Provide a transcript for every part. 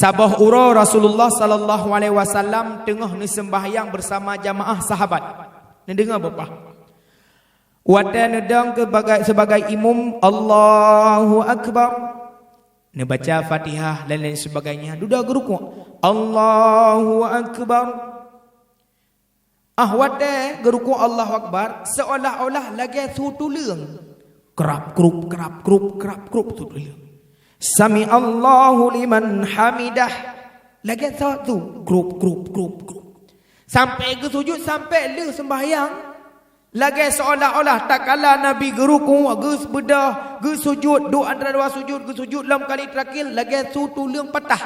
Sabah ura Rasulullah sallallahu alaihi wasallam tengah ni sembahyang bersama jamaah sahabat. Ni dengar apa? Watan nedang sebagai imam Allahu akbar. Ni baca Fatihah dan lain sebagainya. Duda gerukuk Allahu akbar. Watan gerukuk Allahu akbar seolah-olah lagi su tulang. Kerap kerup kerap kerup kerap kerup tu tulang. Sami Allahu liman hamidah. Lagi satu grup grup grup grup. Sampai ke sujud, sampai le sembahyang. Lagi seolah-olah tak kala Nabi geruku, ge bedah, ge sujud, doa antara dua sujud, ge sujud dalam kali terakhir, lagi su tulang patah.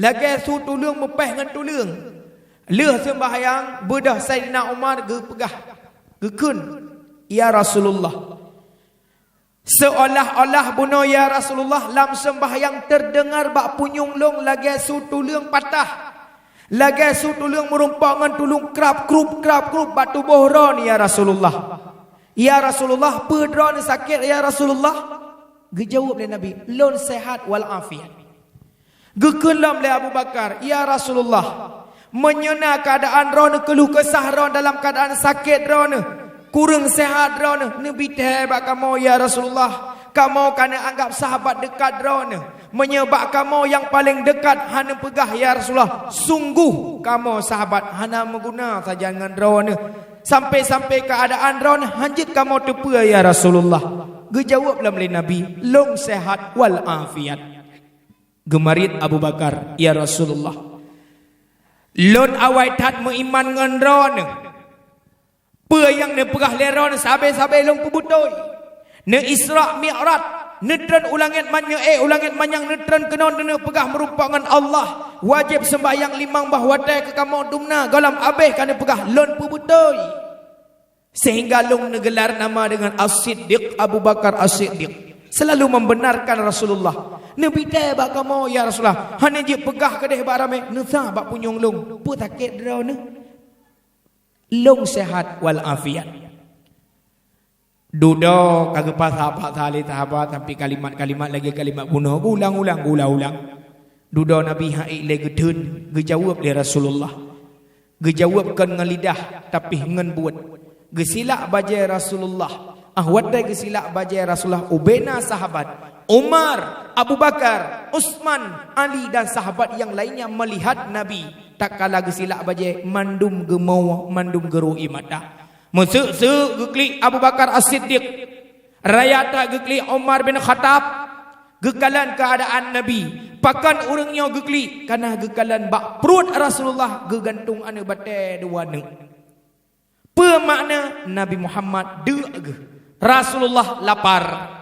Lagi su tulang mepeh dengan tulang. Le sembahyang, bedah Sayyidina Umar ge pegah. Ge kun, ya Rasulullah. Seolah-olah bunuh ya Rasulullah lam sembahyang terdengar bak punyung long lagi su tulang patah. Lagi su tulang merumpah dengan tulung krap krup batu bohron ya Rasulullah. Ya Rasulullah, pedron sakit ya Rasulullah. Gejawab oleh Nabi, lon sehat wal afiat. Gekelam oleh Abu Bakar, ya Rasulullah, menyena keadaan ron keluh kesah ron dalam keadaan sakit ron. Kurang sehat drone Nabi tebak kamu ya Rasulullah. Kamu kena anggap sahabat dekat drone. Menyebab kamu yang paling dekat hana pegah ya Rasulullah. Sungguh kamu sahabat hana mengguna saja dengan drone. Sampai-sampai keadaan drone hanjit kamu tepa ya Rasulullah. Gejawablah oleh Nabi, long sehat wal afiat. Gemarit Abu Bakar, ya Rasulullah, lon awai tat mengiman dengan drone. Apa yang ne pegah leron sabai-sabai long pubutoi. Ne Isra Mi'raj, netran ulangit manya ulangit manyang netran kenon ne pegah merupakan Allah. Wajib sembahyang limang bah wadai ke kamu dumna galam abeh kana pegah lon pubutoi. Sehingga long negelar nama dengan As-Siddiq, Abu Bakar As-Siddiq. Selalu membenarkan Rasulullah. Nabi tebak kamu ya Rasulullah. Hanya je pegah kedeh barame nusah bak punyung long. Pu takit draw ne. Long sehat wal afiat. Dudo kagak sahabat salih sahabat sampai kalimat-kalimat lagi kalimat bunuh ulang-ulang. Dudo Nabi haik le gedun gejawab le Rasulullah. Gejawabkan dengan lidah tapi dengan buat. Gesilak bajai Rasulullah. Wadai gesilak bajai Rasulullah ubena sahabat Umar, Abu Bakar, Utsman, Ali dan sahabat yang lainnya melihat Nabi. Tak kala gesilak bajai mandum gemau mandum geru imata. Mesuk geklik Abu Bakar As-Siddiq. Rayata geklik Umar bin Khattab. Gekalan keadaan Nabi. Pakan urangnya geklik karena gekalan bak perut Rasulullah gegantung ane batai dua ne. Apa makna Nabi Muhammad ge Rasulullah lapar.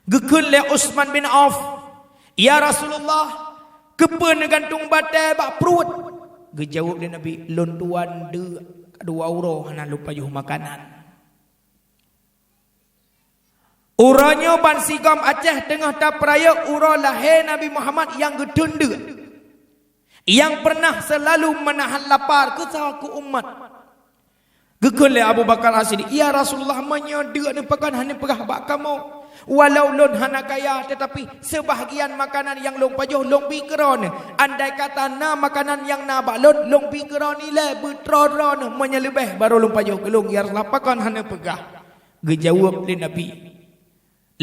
Gekun le Utsman bin Auf, ya Rasulullah, kepa negantung batai bak perut. Gejawab dia Nabi, lon tuan de dua euro hana lupa juh makanan. Uranya ban sigam Aceh tengah tak peraya ura lahir Nabi Muhammad yang gedunda. Yang pernah selalu menahan lapar ke sahaku umat. Gekun le Abu Bakar As-Siddiq, ya Rasulullah, menyada ni pakan hanya pegah bak kamu. Walau lon hana kaya tetapi sebahagian makanan yang long pajuh long pi keron. Andai kata na makanan yang na bak long pi keron nilai betron menyelebeh baru long pajuh kelong ya Rasulullah pakan hana pegah. Gejawab le Nabi,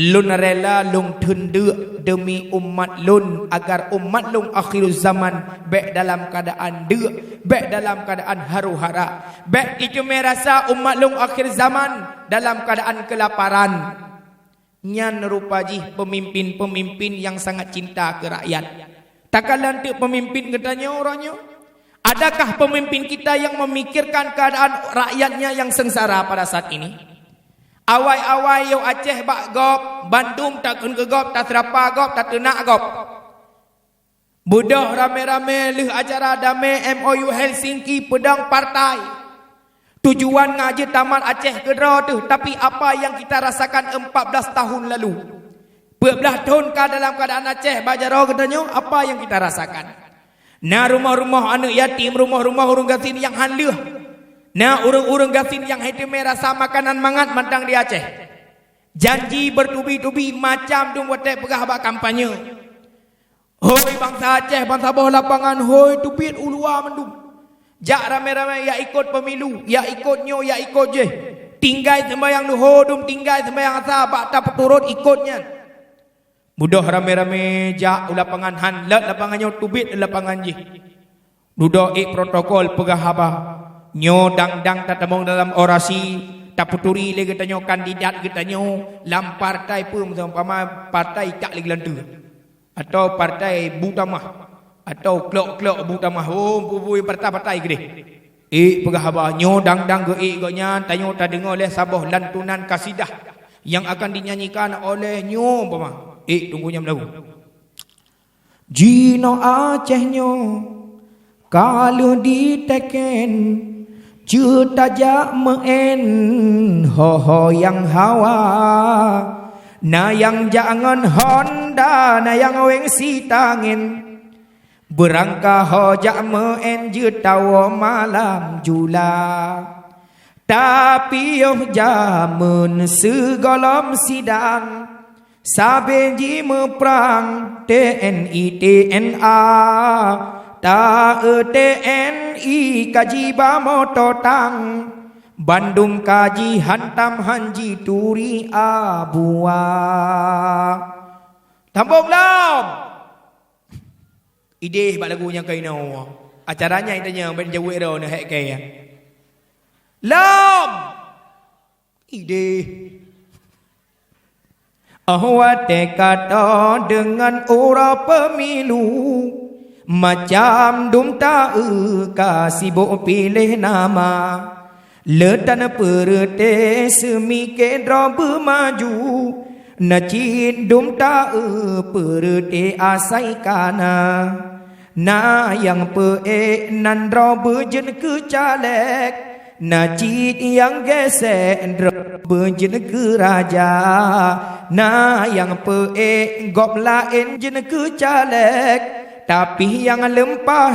lon rela long tende demi umat lon agar umat long akhir zaman baik dalam keadaan de baik dalam keadaan haru-hara baik itu merasa umat long akhir zaman dalam keadaan kelaparan. Nyan rupaji pemimpin-pemimpin yang sangat cinta ke rakyat. Takkan lantik pemimpin katanya orangnya. Adakah pemimpin kita yang memikirkan keadaan rakyatnya yang sengsara pada saat ini? Awai-awai yo Aceh bak gop, Bandung tak kun ke gop, tak terapa gop, tak tenak gop. Budah rame-rame leh acara damai MOU Helsinki pedang partai. Tujuan ngaji tamat Aceh Kedra tu. Tapi apa yang kita rasakan 14 tahun lalu, 14 tahun dalam keadaan Aceh Bajaro katanya, apa yang kita rasakan? Nah rumah-rumah anak yatim, rumah-rumah urang gasin yang hanleuh. Nah urang-urang gasin yang hati merasa makanan mangat mantang di Aceh. Janji bertubi-tubi macam tu watai pegah bak kampanye. Hoi bangsa Aceh, bangsa bawah lapangan, hoi tupit ulua mendung. Jak ramai-ramai ya ikut pemilu, ya ikut nyo, ya ikut je. Tinggai sembahyang nuhodum, tinggai sembahyang asar, bakta peturut ikutnya. Mudah ramai-ramai jak lapangan han, lapangan nyo tupit lapangan je. Duduk protokol pegah habah. Nyo dang-dang tatamong dalam orasi, taputuri lagi tanyo kandidat kita nyo, lam partai pun sama partai cak lagi lantu. Atau partai Butamah atau klok-klok Butamah pupui partai gede pegahaba nyo dang-dang ge gonya tanyo ta dengar oleh sabah lantunan kasidah yang akan dinyanyikan oleh nyo umpama tunggunya lagu Jino Aceh nyo kalau diteken juta meen ho yang hawa na yang jangan Honda na yang weng si tangin berangkah hojak meen jutawa malam jula tapi jamun segolom sidang sabeji meperang TNI TNA ta TNI kaji bamototang Bandung kaji hantam hanji turi abua. Tambung lam. Ide bak lagunya kau inau. Acaranya itanya ben jawik ro na hek kaya. Lam. Ide. Ahwate kata dengan ura pemilu macam dum ta kasih bo pilih nama. Letan perete semike drobe maju Najid dum ta perete asai kana Na yang pe nan drobe jen ke calek Najid yang gesek drobe jen ke raja Na yang pe gop lain jen ke calek Tapi yang lempah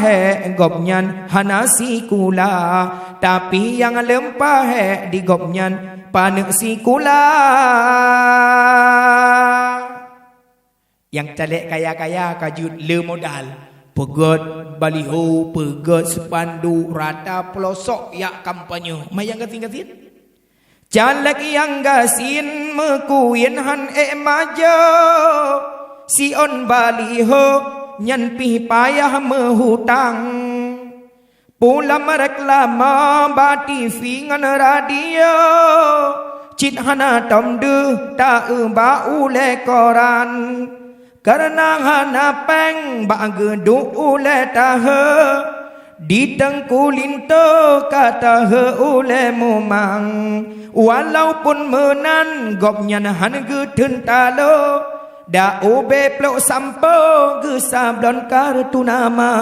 gopnyan hanasi kula Tapi yang lempah di gopnyan panek si kula Yang calek kaya-kaya kajut le modal Pegot baliho, pegot sepandu rata pelosok yak kampanye Mayang gasin-gasin Calek yang gasin mekuyen han maja Si on baliho Nyan pi payah mehutang Pula mereklama ba TV ngan radio Cit hana tomde ta ba ule koran Karena hana peng ba gedu ule tahe Di tengkulinto kata he ule mumang Walaupun menan gopnya han gedun talo Da ube plok sampo ge sablon kartu nama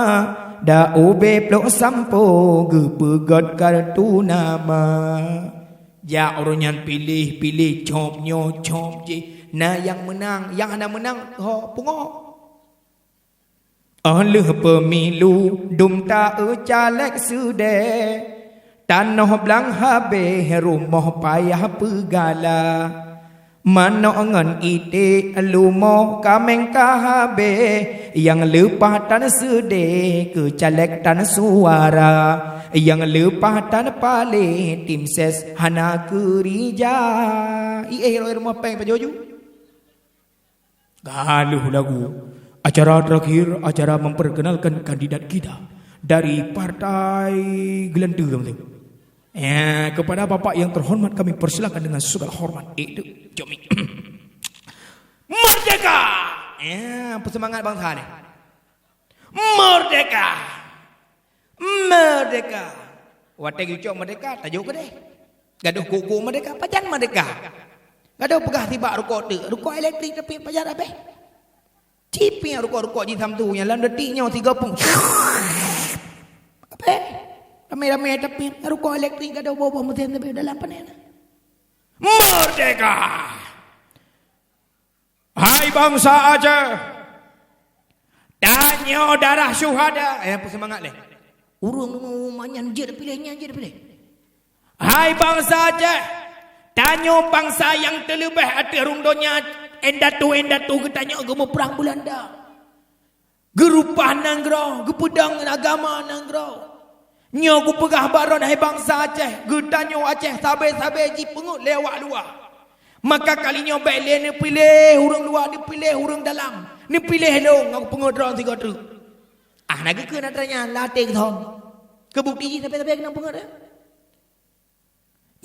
Da ube plok sampo ge pegot kartu nama Ja orangnya pilih cop nyo cop je Na yang menang yang anda menang ho pungo Oleh pemilu dum ta calek sude Tanah belang habe rumah payah pegala Manongan ite lumo kameng kahabe Yang lepah tan sede ke caleg tan suara Yang lepah tan pale tim ses hana kerja hero rumah peng pajoju Galuh lagu Acara terakhir acara memperkenalkan kandidat kita Dari partai Gelantu kepada bapak yang terhormat kami persilakan dengan segala hormat itu Jomi Merdeka semangat bangsa ni Merdeka Merdeka Watek ucap merdeka tajuk ke deh Gaduh kuku merdeka pajan merdeka Gaduh pegah tiba rukuk elektrik tapi pajan apa Cipi rukuk di samtu yang dalam detiknya 30 apa Ramai-ramai tapi rukuk elektrik ada bawa mesin tapi dalam panen. Merdeka. Hai bangsa Aceh. Tanya darah syuhada. Apa semangat leh. Urung manyan je pilihnya je pilih. Hai bangsa Aceh. Tanya bangsa yang terlebih hati rungdonya endatu kita tanya agama perang Belanda. Gerupah nanggro, gepedang agama nanggro. Nyo ku pegah baron hai bangsa Aceh, getanyo Aceh sabe-sabe ji pengut lewat luar. Maka kalinya baik ni pilih hurung luar, ni pilih hurung dalam. Ni pilih long aku pengut ron tiga truk. Nak ke nak tanya latih thong. Kebukti sampai-sampai kena pengut dah.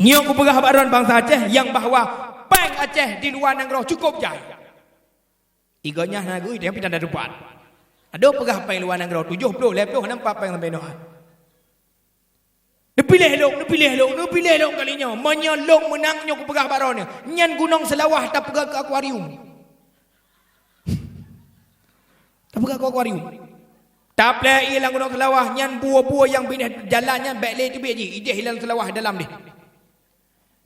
Nyo ku pegah baron bangsa Aceh yang bahawa peng Aceh di luar nanggro cukup jai. Iganya nagu dia pindah dari depan. Ada pegah peng luar nanggro 70 lepas nampak peng sampai noh. Dia pilih long kalinya. Menyolong menangnya ku pegah baron ni. Nyan gunung selawah tak pegah ke akuarium. Tak pegah ke akuarium. Tak pelai hilang gunung selawah. Nyan buah-buah yang pindah jalannya baik leh tu biji. Ide hilang selawah dalam dia.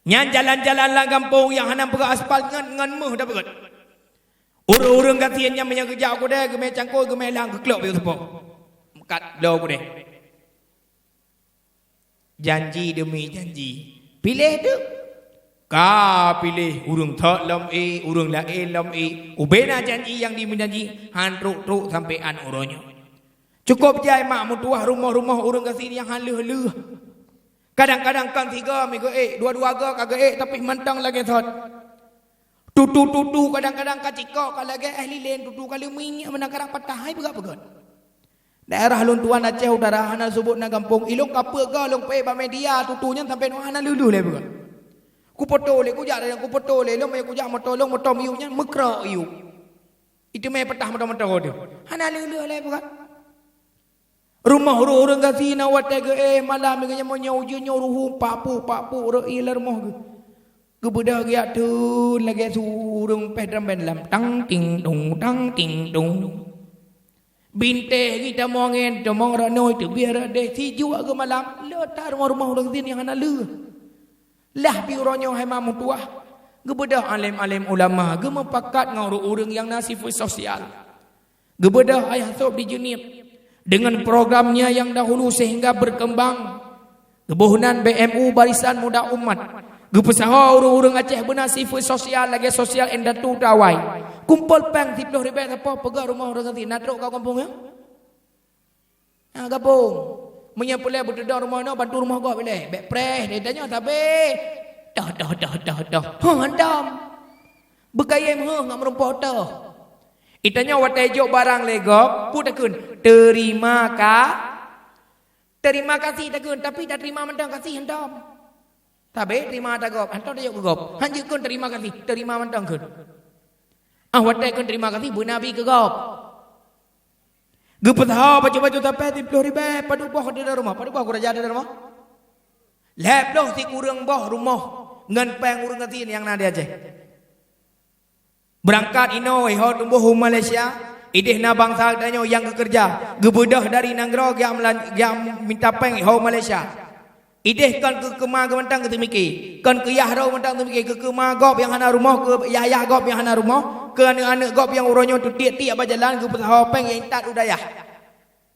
Nyan jalan-jalan lah kampung yang hanam pegah aspal ngan meh dah pegat. Urang-urang kasihannya menyang kerja aku dah. Gemai cangkul, gemai lang keklok pergi sepok. Kat lau aku dah. Janji demi janji. Pilih tu. Ka pilih urung thak lam urung lain lam ubena janji yang dimenjanji han truk sampai an uronyo. Cukup jai mak mutuah rumah-rumah urang kasih yang haluh-haluh. Kadang-kadang kan 3 minggu dua-dua kagak tapi mentang lagi thot. Tutu kadang-kadang kacikok kalau lagi ahli lain tutu kali minyak menangkarang patah hai pegat-pegat. Daerah luntuan Aceh udara hana sebut na kampung ilung apa ga long pe ba media tutunya sampai no hana lulu le begat. Ku foto le ku jak ku foto le long me ku jak motor miunya mekra iu. Itu me petah motor tu. Hana lulu le begat. Rumah orang kasih na wat ge malam ge mo nyau je nyau ruhu papu re ilar moh ge. Gebedah ge tu lagi surung pe drum band lam tang ting dong. Binte kita mongen to mong ranoi tu biar deh si jua ke malam letar rumah orang sini yang ana le lah bi ronyo hai mamu tuah gebedah alim-alim ulama ge mempakat ngau urang yang nasib sosial gebedah ayah sob di junip dengan programnya yang dahulu sehingga berkembang kebohonan BMU Barisan Muda Umat gepesaha urang-urang Aceh bernasib sosial lagi sosial endatu dawai kumpul peng 10 ribu apa pegang rumah orang ganti nak kau kampung ya kampung menyapulai berdedar rumah no bantu rumah kau boleh bek preh dia tanya tapi dah handam bekayem ngak merumpah dah itanya watejo barang legop putakun terima kasih takun tapi dah terima mentang kasih handam tapi terima tak gop hantar dia gop hanjukun terima kasih terima mentang kun watai kun terima kasih bu nabi ke gop gepetha baju-baju tapi 10 ribu padu boh di rumah padu boh kuraja di rumah lep loh si kurang boh rumah ngan peng urang kasih yang nade aja berangkat inoi ho tumbuh Malaysia idih na bangsa danyo yang kerja gebedah dari nanggro yang minta peng ho Malaysia ideh kan ke kemah ke mentang ke temiki kan ke yahrau mentang temiki ke kemah gop yang hana rumah ke yayah gop yang hana rumah ke anak-anak gop yang uronyo tu tiap-tiap berjalan ke pesahopeng yang intat udayah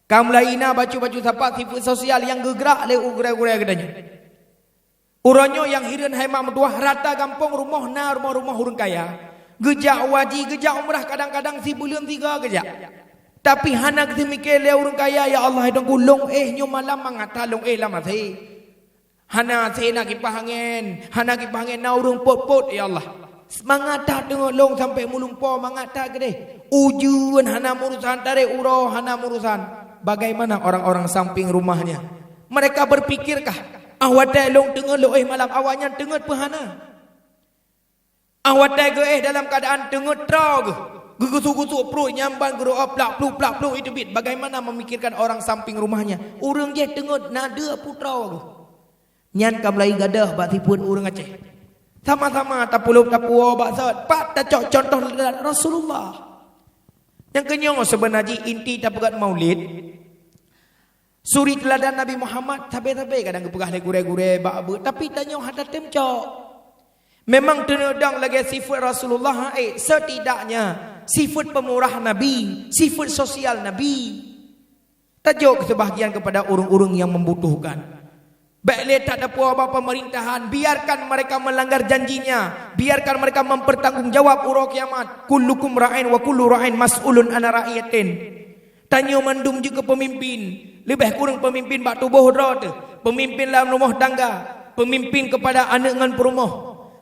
kamu laina baju-baju sapat sifat sosial yang gegerak le ugurai-ugurai gedanya uronyo yang hirin haimah meduah rata kampung rumah urung kaya gejak waji gejak umrah kadang-kadang si bulan 3 gejak tapi hana ketemiki le urung kaya ya Allah hidung gulung nyo malam mangata long lama sei hana sena kipah angin na urung pot-pot ya Allah semangat tak tengok long sampai mulumpo mangat tak gede ujuan hana urusan tarik uro hana urusan bagaimana orang-orang samping rumahnya mereka berpikirkah wadai long tengok lo malam awaknya tengok pehana wadai ge dalam keadaan tengok trog gugusu-gusu perut nyamban guru plak pluk itu bit bagaimana memikirkan orang samping rumahnya urang je tengok nada putra nyan kamlai gadah bak tipun urang Aceh sama-sama tapulup tapuo baksat pat tak contoh Rasulullah yang kenyong sebenarnya inti tapegat maulid suri teladan Nabi Muhammad tabe-tabe kadang kepegah le gure-gure bak tapi tanya hadat temcok memang tenedang lagi sifat Rasulullah setidaknya sifat pemurah Nabi sifat sosial Nabi tajuk sebahagian kepada urung-urung yang membutuhkan. Baiklah tak ada apa pemerintahan, biarkan mereka melanggar janjinya, biarkan mereka mempertanggungjawab urang kiamat. Kullukum ra'in wa kullu ra'in mas'ulun an ra'iyatin. Tanya mandum je ke pemimpin. Lebih kurang pemimpin bak tubuh tu. Pemimpin dalam rumah tangga. Pemimpin kepada anak dengan perumah.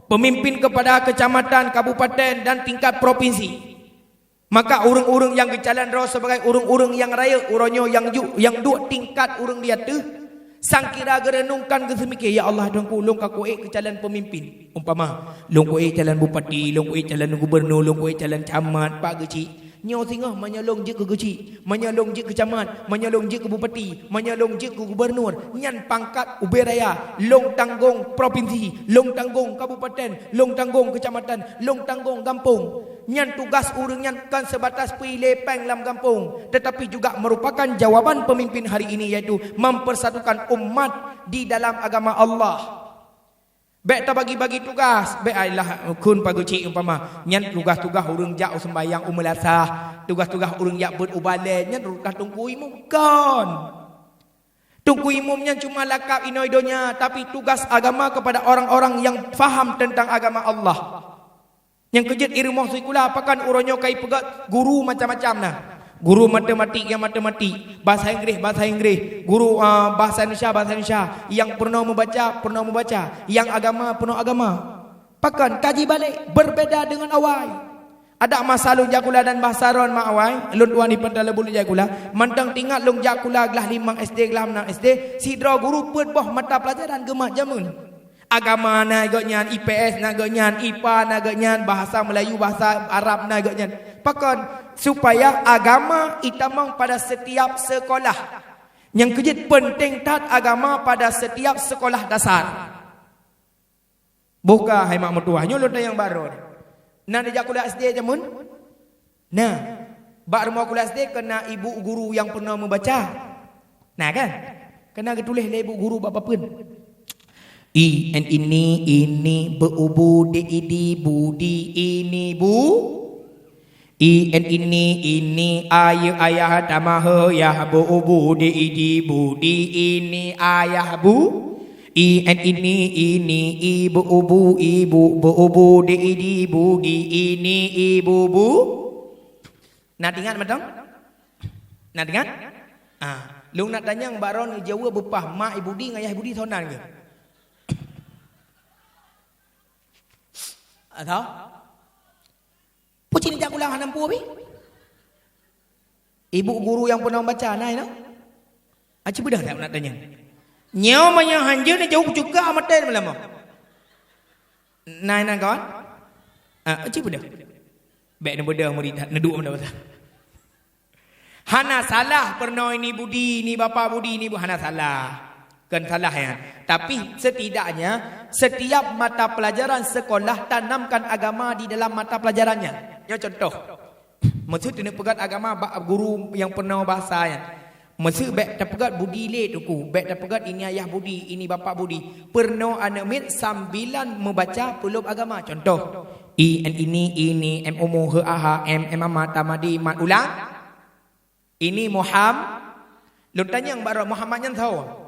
Pemimpin kepada kecamatan, kabupaten dan tingkat provinsi. Maka urang-urang yang kecalan roh sebagai urang-urang yang raya, urangnya yang duk tingkat urang dia tu, sang kira gerenungkan ke semikir, ya Allah Tuhanku, long aku kecalan pemimpin. Umpama, long ku calan bupati, long ku calan gubernur, long ku calan camat, pak geci. Nyo singa manyalong je ke geci, manyalong je ke camat, manyalong je ke bupati, manyalong je ke gubernur, nyan pangkat uberaya, long tanggung provinsi, long tanggung kabupaten, long tanggung kecamatan, long tanggung kampung. Nyan tugas urang nyan kan sebatas pi lepeng dalam kampung, tetapi juga merupakan jawaban pemimpin hari ini, iaitu mempersatukan umat di dalam agama Allah. Baik tak bagi-bagi tugas. Baik adalah kun pagu cik umpama. Nyan tugas-tugas urang jak sembahyang umelasah. Tugas-tugas urang jak berubale. Nyan tugas tunggu imam. Kan. Tunggu imamnya cuma lakap inoidonya. Tapi tugas agama kepada orang-orang yang faham tentang agama Allah. Yang kejut irumah sikulah. Apakan urangnya kai pegat guru macam-macam nah. Guru matematik yang matematik, bahasa Inggeris, guru bahasa Indonesia, yang pernah membaca, yang agama pernah agama. Pakan kaji balik berbeza dengan awal. Ada masalah jakula dan bahasa ron mak awal, lun tuan di pentala bulu jakula, mantang tinggal lung jakula gelah 5 SD gelah 6 SD, sidra guru pun boh mata pelajaran gemak jamun. Agama na agaknya, IPS na agaknya, IPA na agaknya, bahasa Melayu, bahasa Arab na agaknya. Pakan supaya agama itamang pada setiap sekolah. Yang kejut penting tat agama pada setiap sekolah dasar. Buka hai mak mertua nyolot yang baru. Nah dia kuliah SD jamun. Nah, bak rumah kuliah SD kena ibu guru yang pernah membaca. Nah kan? Kena ketulis le ibu guru bapa pun. Ini berubu di budi ini bu. Ini ayah tamah ya berubu di budi ini ayah bu. Ini ibu berubu di budi ini ibu bu. Nak ingat madam? Nak ingat? Lu nak tanya baron Jawa bepah mak ibu di ayah ibu di sonan ke? Atau pucin jak ulang hanam pu abi. Ibu guru yang pernah baca nai no. Aci bedah tak nak tanya. Nyau manya hanje ni jauh juga amaten malam. Nai kawan. Aci bedah. Baik ni bedah murid neduk mana betul. Hana salah pernah ini budi ni bapa budi ni bu hana salah. Kan salah ya. Tapi setidaknya setiap mata pelajaran sekolah tanamkan agama di dalam mata pelajarannya. Ya contoh. Mesti kena pegat agama guru yang pernah bahasa ya. Mesti baik tak pegat budi le tuku. Baik tak pegat ini ayah budi, ini bapa budi. Pernah anak sambilan membaca peluk agama. Contoh. Ini M umuh ha M amat tamadi mat ulang. Ini Muhammad. Lu tanya yang baru Muhammadnya tahu.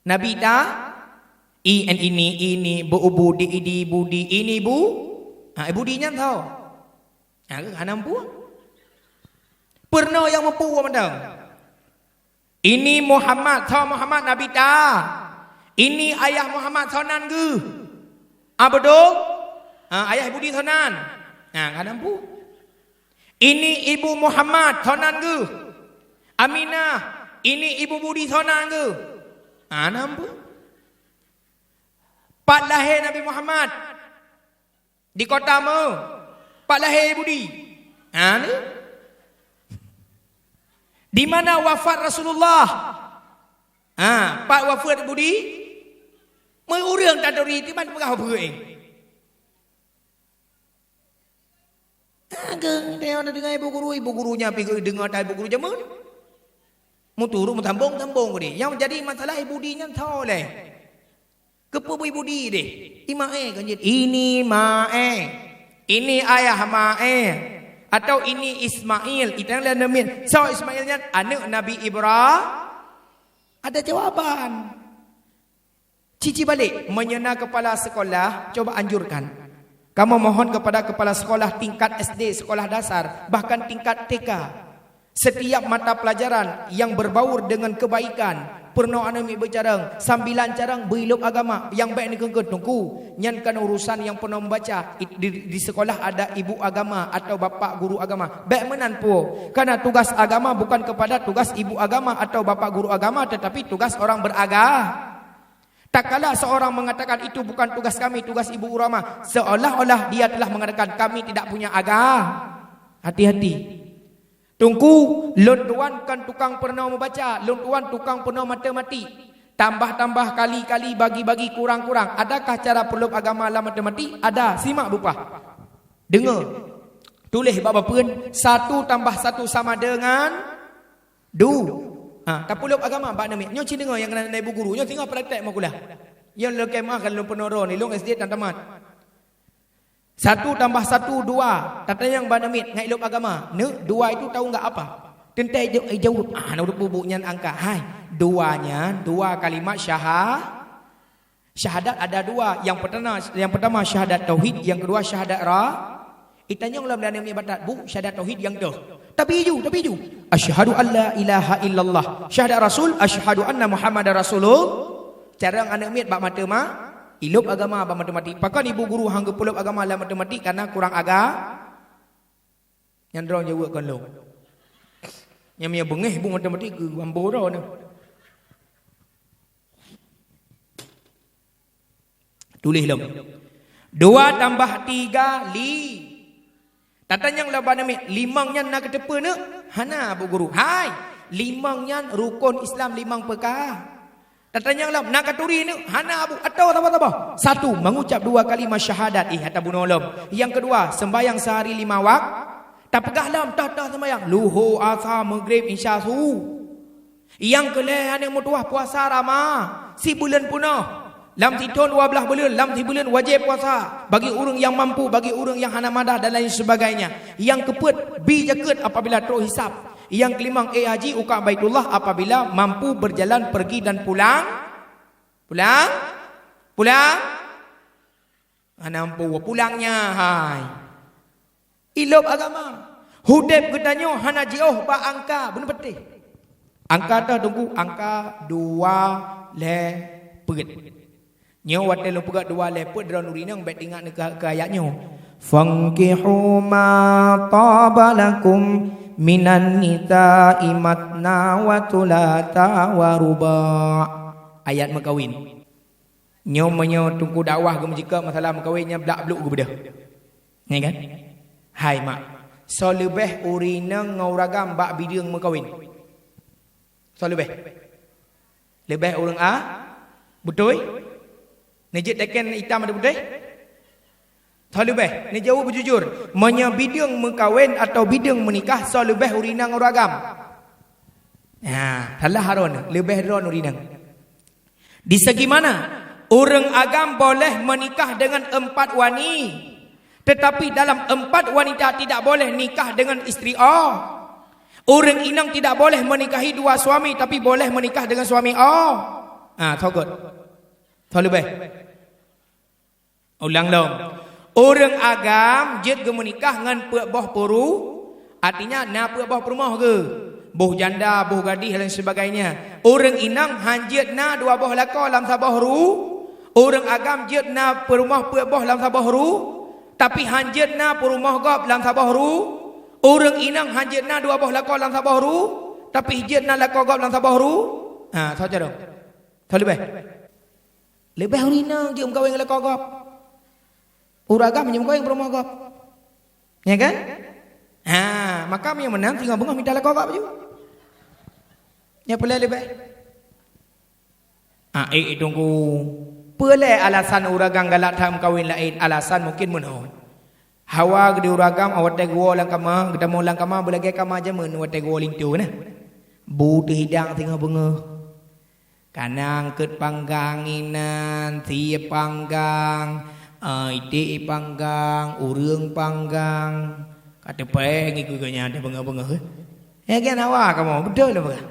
Nabi dah ini bu di budi ini bu. Budinya tahu. Hanam pu. Pernah yang mempu apa? Ini Muhammad, tahu Muhammad Nabi dah. Ini ayah Muhammad sonan ke? Betul? Ayah budi sonan. Hanam pu. Ini ibu Muhammad sonan ke? Aminah, ini ibu budi sonan ke? Nampu. Pak lahir Nabi Muhammad di kota mu. Pak lahir budi. Ni. Di mana wafat Rasulullah? Pak wafat budi. Mai urang tak dori ti man pegah apa eng. Ageng dia ada dengar ibu gurunya pergi dengar tak ibu guru jamun. Mu turun mu tambung ko dia. Yang jadi masalah ibu dinya tahu leh. Kepo ibu di deh. Imae kan jadi. Ini mae. Ini ayah mae. Atau ini Ismail. Itu yang lain namin. So Ismailnya anak Nabi Ibrahim. Ada jawaban. Cici balik menyena kepala sekolah, coba anjurkan. Kamu mohon kepada kepala sekolah tingkat SD, sekolah dasar, bahkan tingkat TK. Setiap mata pelajaran yang berbaur dengan kebaikan, pernah anda ambil bercarang, sambilan carang berilok agama, yang baik ni kengkut tungku. Nyankan urusan yang pernah membaca di sekolah ada ibu agama atau bapa guru agama. Baik menan po. Karena tugas agama bukan kepada tugas ibu agama atau bapa guru agama, tetapi tugas orang beragama. Tak kala seorang mengatakan itu bukan tugas kami, tugas ibu ulama, seolah-olah dia telah mengatakan kami tidak punya agama. Hati-hati. Tunggu, lontuan kan tukang pernah membaca, lontuan tukang pernah matematik. Tambah-tambah kali-kali, bagi-bagi, kurang-kurang. Adakah cara peluk agama dalam matematik? Ada, simak bupa. Dengar. Tulis bapa pun 1 tambah 1 sama dengan 2. Tak puluk agama Pak Namik. Nyo cing dengar yang kena ibu guru. Nyo tengok praktek makulah. Yang lo kemah kan lo penoro ni lo SD dan tamat. 1 tambah 1 2. Tata yang Pak Namik ngai ilok agama. Ne 2 itu tahu enggak apa? Tentai jauh. Nak bubuknya angka. Hai, 2-nya 2 kalimat syahadat ada 2. Yang pertama syahadat tauhid, yang kedua syahadat Itanya ulam dan yang batat bu syahadat tauhid yang dah. Tapi ju. Asyhadu an la ilaha illallah. Syahadat rasul asyhadu anna Muhammadar rasulullah. Cara anak miat bak mata mah ilok agama bak matematik. Pakan ibu guru hangga puluk agama dalam matematik karena kurang yang drone jawab kan lo. Yang mia bengeh bu matematik ke ambora ni. Tulis lom. 2 tambah 3 li. Tatanya lebar nami 5-nya nak ketepa ne hana bu guru. Hai, 5-nya rukun Islam 5 perkara. Tatanya lam nak katuri ne hana bu atau apa-apa. 1 mengucap 2 kalimah syahadat hatta bunolom. Yang kedua sembahyang sehari 5 waktu. Tak pegah lam dah sembahyang luhur asar maghrib isya subuh. Yang kelih ane mutuah puasa ramah si bulan punah. Lam titun 12 bulan, lam 3 bulan wajib puasa. Bagi orang yang mampu, bagi orang yang hana madah dan lain sebagainya. Yang keput, B jaket apabila terus hisap. Yang kelimang, A haji, ukak baitullah apabila mampu berjalan pergi dan pulang. Hana mampu pulangnya. Hai. Ilok agama. Hudeb ketanya, hana jioh ba angka. Benar betul. Angka dah tunggu, angka 2 lepet. Nyo watel lo pegat 2 lepet dra nurinang baik ingat ke ayatnya. Fankihu ma tabalakum minan nisa'i matna wa thulatha wa ruba'. Ayat makawin. Nyo menyo tunggu dakwah ke jika masalah makawinnya blak-bluk ke bedah. Ni kan? Hai mak. So lebih urina ngauragam bak bidang makawin. So lebih. Lebih orang betul? Nejit teken hitam ada putih? Tak lebih. Ni jauh berjujur. Menya bidang mengkawin atau bidang menikah so lebih urinang uragam. Salah haron. Lebih haron urinang. Di segi mana? Orang agam boleh menikah dengan 4 wanita. Tetapi dalam 4 wanita tidak boleh nikah dengan isteri Orang inang tidak boleh menikahi 2 suami tapi boleh menikah dengan suami Togot. Tak lebih. Ulang lom. Orang agam jet ke menikah dengan puak boh puru. Artinya na puak boh perumah ke. Boh janda, boh gadis dan sebagainya. Orang inang hanjet na 2 boh laka dalam sabah ru. Orang agam jet na perumah puak boh dalam sabah ru. Tapi hanjet na perumah gop dalam sabah ru. Orang inang hanjet na 2 boh laka dalam sabah ru. Tapi jet na laka gop dalam sabah ru. Saja dong. Tak lebih. Lebih urina dia mengkawin dengan laka gop. Uragam yang mengkawin perumah gop. Ya kan? Maka yang menang tinggal bunga minta laka gop juga. Ya pelai lebih. Tunggu. Pelai alasan uragam galak tak mengkawin lain. Alasan mungkin menahun. Hawa gede uragam awat tegwa lang kama. Kita mau lang kama belagi kama aja men awat tegwa lintu na. Bu hidang tinggal bunga. Kanang ket pangganginan, tiap panggang, ite panggang, urang panggang. Kata peng ikutnya ada bengah-bengah. Kan awak kamu betul lah bengah.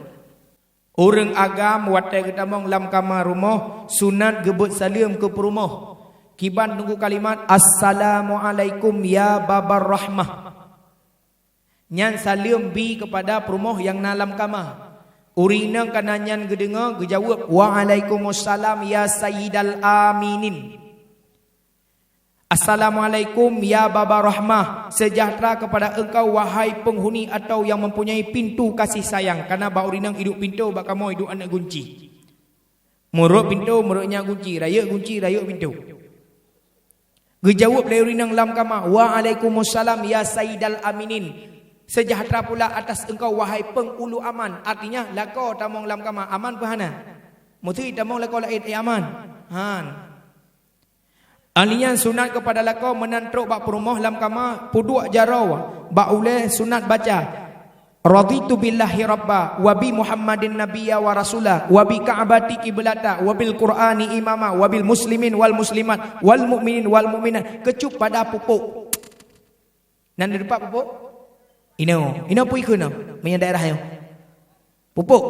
Orang agam watai kita mong lam kamar rumah sunat gebut salim ke perumah. Kiban tunggu kalimat Assalamualaikum ya babar rahmah. Nyan salim bi kepada perumoh yang nalam kamah. Urina kana nyan gedengar gejawab waalaikumsalam ya sayyidal aminin. Assalamualaikum ya baba rahmah. Sejahtera kepada engkau wahai penghuni atau yang mempunyai pintu kasih sayang. Karena ba urina hidup pintu bak kamu hidup anak kunci. Muruk pintu muruknya kunci, raya pintu. Gejawab dari urina lam kamah waalaikumsalam ya sayyidal aminin. Sejahtera pula atas engkau wahai pengulu aman. Artinya lako tamong lam kama aman pahana. Muti tamong lako laid aman. Han. Alian sunat kepada lako menantruk bak perumoh lam kama puduk jarau. Bak uleh sunat baca raditu billahi rabba wa bi Muhammadin nabiyya wa rasulah wa bi ka'bati qiblata wa bil qur'ani imama wa bil muslimin wal muslimat wal mu'minin wal mu'minat. Kecup pada pupuk. Nan depan pupuk Ino pui ke no? Punya daerah yo. Pupuk.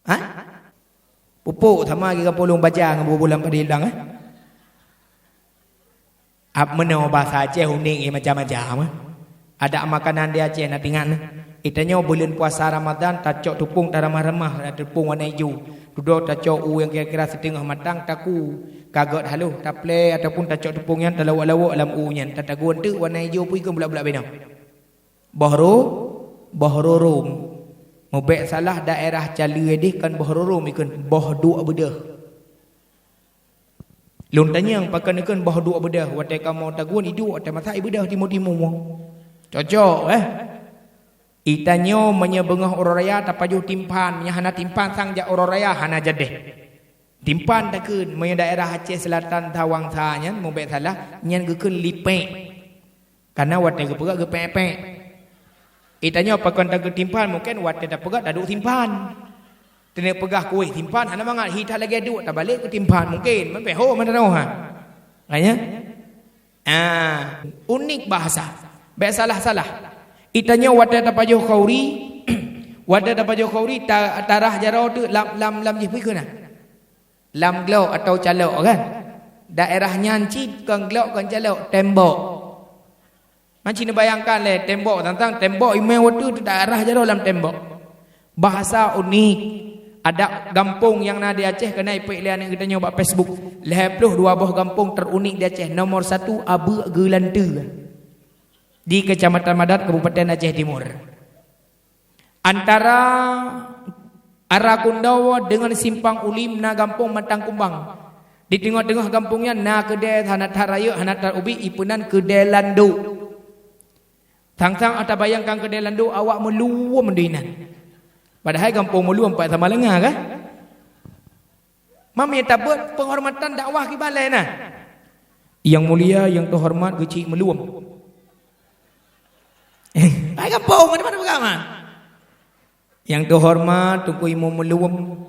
Ha? Pupuk sama lagi kan polong baca dengan bulan padildang Ap meno bahasa Aceh unik macam-macam Ada makanan di Aceh nak tingan. Itanya bulan puasa Ramadan tacok tupung taramah-ramah tupung warna hijau. Duduk tacok yang kira-kira setengah matang taku. Kagot halu taple ataupun tacok tupung yang terlawak-lawak dalam nya. Tatagun tu warna hijau pui ke bulat-bulat benau. Bahrorum. Mubek salah daerah Cali edih kan bahrorum ikun bahdu abedah. Lun tanya yang pakan ikun bahdu abedah. Watai kamu tagun hidup watai masa ibedah timur-timur. Cocok Itanyo menyebengah orang raya tapajuh timpan. Hana timpan sang jak orang raya hana jadeh. Timpan takun menya daerah Aceh Selatan Tawang sanya mubek salah nyan gekun lipek. Karena watai geperak gepek-pek. Itanya pakan tak timpan mungkin wadah dah pegat dah duk timpan. Tena pegah kuih timpan hana mangat hita lagi duk tak balik ke timpan mungkin mempeho mana tahu Kaya? Unik bahasa. Baik salah. Itanya wadah dah pajuh kauri. Wadah dah pajuh kauri tarah jarau tu lam jipi kena. Lam glok atau calok kan? Daerah nyanci kan glok kan calok tembok. Macam ni bayangkan tembok tentang tembok email waktu tu daerah je dalam tembok. Bahasa unik. Ada kampung yang nak di Aceh kena ipik lian yang kita nyoba Facebook. 52 buah kampung terunik di Aceh. Nomor 1 Abu Gelanta. Di Kecamatan Madat, Kabupaten Aceh Timur. Antara arah Kundawa dengan Simpang Ulim na kampung Matang Kumbang. Di tengah-tengah kampungnya na kedai hanat haraya hanat ubi ipunan kedai Lando. Tang-tang atau bayangkan kedai Lando awak meluam mendinan. Padahal kampung meluam empat sama lengah kan? Mami tak buat penghormatan dakwah ke balai nah. Yang mulia yang terhormat gecik meluam. Hai kampung mana-mana beragama. Yang terhormat Tunku Imam meluam.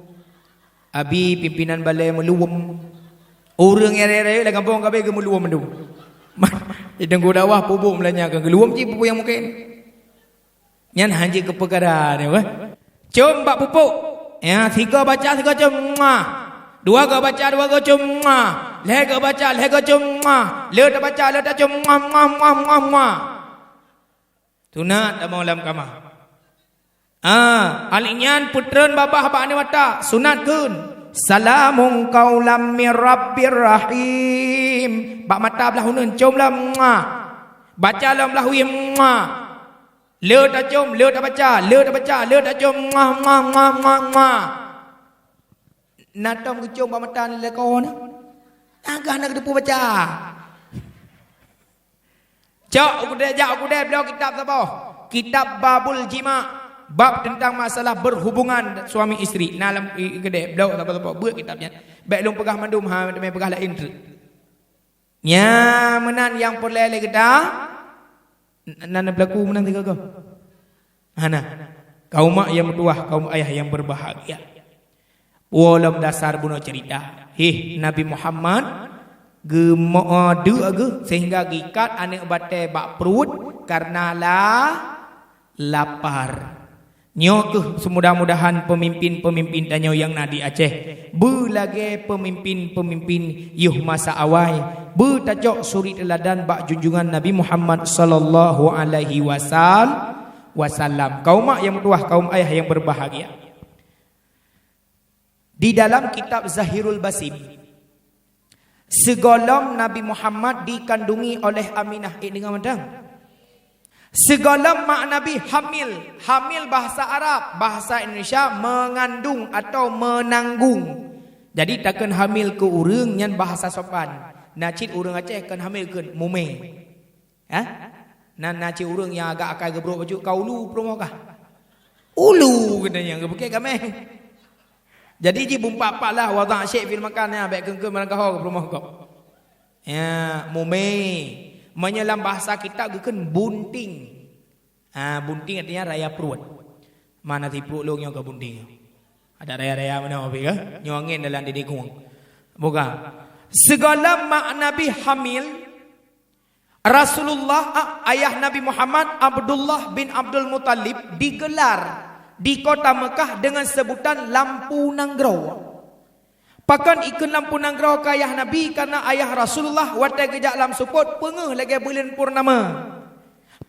Abi pimpinan balai meluam. Orang yang raya-raya lah kampung kabeh ke meluam mendu. Ditunggu dakwah pupuk melanyakan geluam je pupuk yang mungkin. Nyan hanji ke perkara ni Cum bak pupuk. Ya, 3 baca 3 cum. 2 ga baca 2 ga cum. 3 ga baca 3 ga cum. le tak baca le tak cum. Tunat dalam alam kamah. Alinyan putran babah bak ni wata sunat kun. Salamun qaulam mir rabbir rahim. Bak mata belah hunun cum lah. Baca lah belah wim. Le tak cum, le tak baca, le tak baca, le tak cum. Natom ke cum bak mata ni lekor ni. Agak nak depu baca. Cak aku dah beliau kitab apa? Kitab Babul Jima'. Bab tentang masalah berhubungan suami isteri. Dalam kedai beliau apa-apa buat kitabnya. Baik long pegah mandum demi pegah lain tu. Nya menan yang perlele kita. Nana berlaku menan tiga kau. Hana. Kaum mak yang bertuah, kaum ayah yang berbahagia. Walau dasar bunuh cerita. Nabi Muhammad sehingga gikat anak batai bak perut karena lapar. Nyo tu semudah-mudahan pemimpin-pemimpin danyo yang nadi Aceh. Belage pemimpin-pemimpin yuh masa awal. Bertajok suri teladan bak junjungan Nabi Muhammad sallallahu alaihi wasallam. Kaum mak yang bertuah, kaum ayah yang berbahagia. Di dalam kitab Zahirul Basim, segolong Nabi Muhammad dikandungi oleh Aminah. Dengar madang. Segala mak Nabi hamil. Hamil bahasa Arab, bahasa Indonesia mengandung atau menanggung. Jadi takkan hamil ke urang nyan bahasa sopan. Nacit urang Aceh kan hamil ke mume. Nacit urang yang agak akai gebrok baju kaulu promokah. Ulu katanya ke pakai kami. Jadi ji bumpak lah wada syekh fil makan ya baik ke merangkah ke promok kau. Ya, mume. Menyelam bahasa kita gekan bunting. Bunting artinya raya perut. Mana ti perut long yang ke bunting. Ada raya-raya mana apa ke? Nyongin dalam didi kuang. Bukan. Segala mak Nabi hamil, Rasulullah ayah Nabi Muhammad Abdullah bin Abdul Muttalib digelar di kota Mekah dengan sebutan lampu nanggro. Pakan ikun lampu nanggro ke ayah Nabi karena ayah Rasulullah watai gejak lam suput pengeh lagi bulan purnama.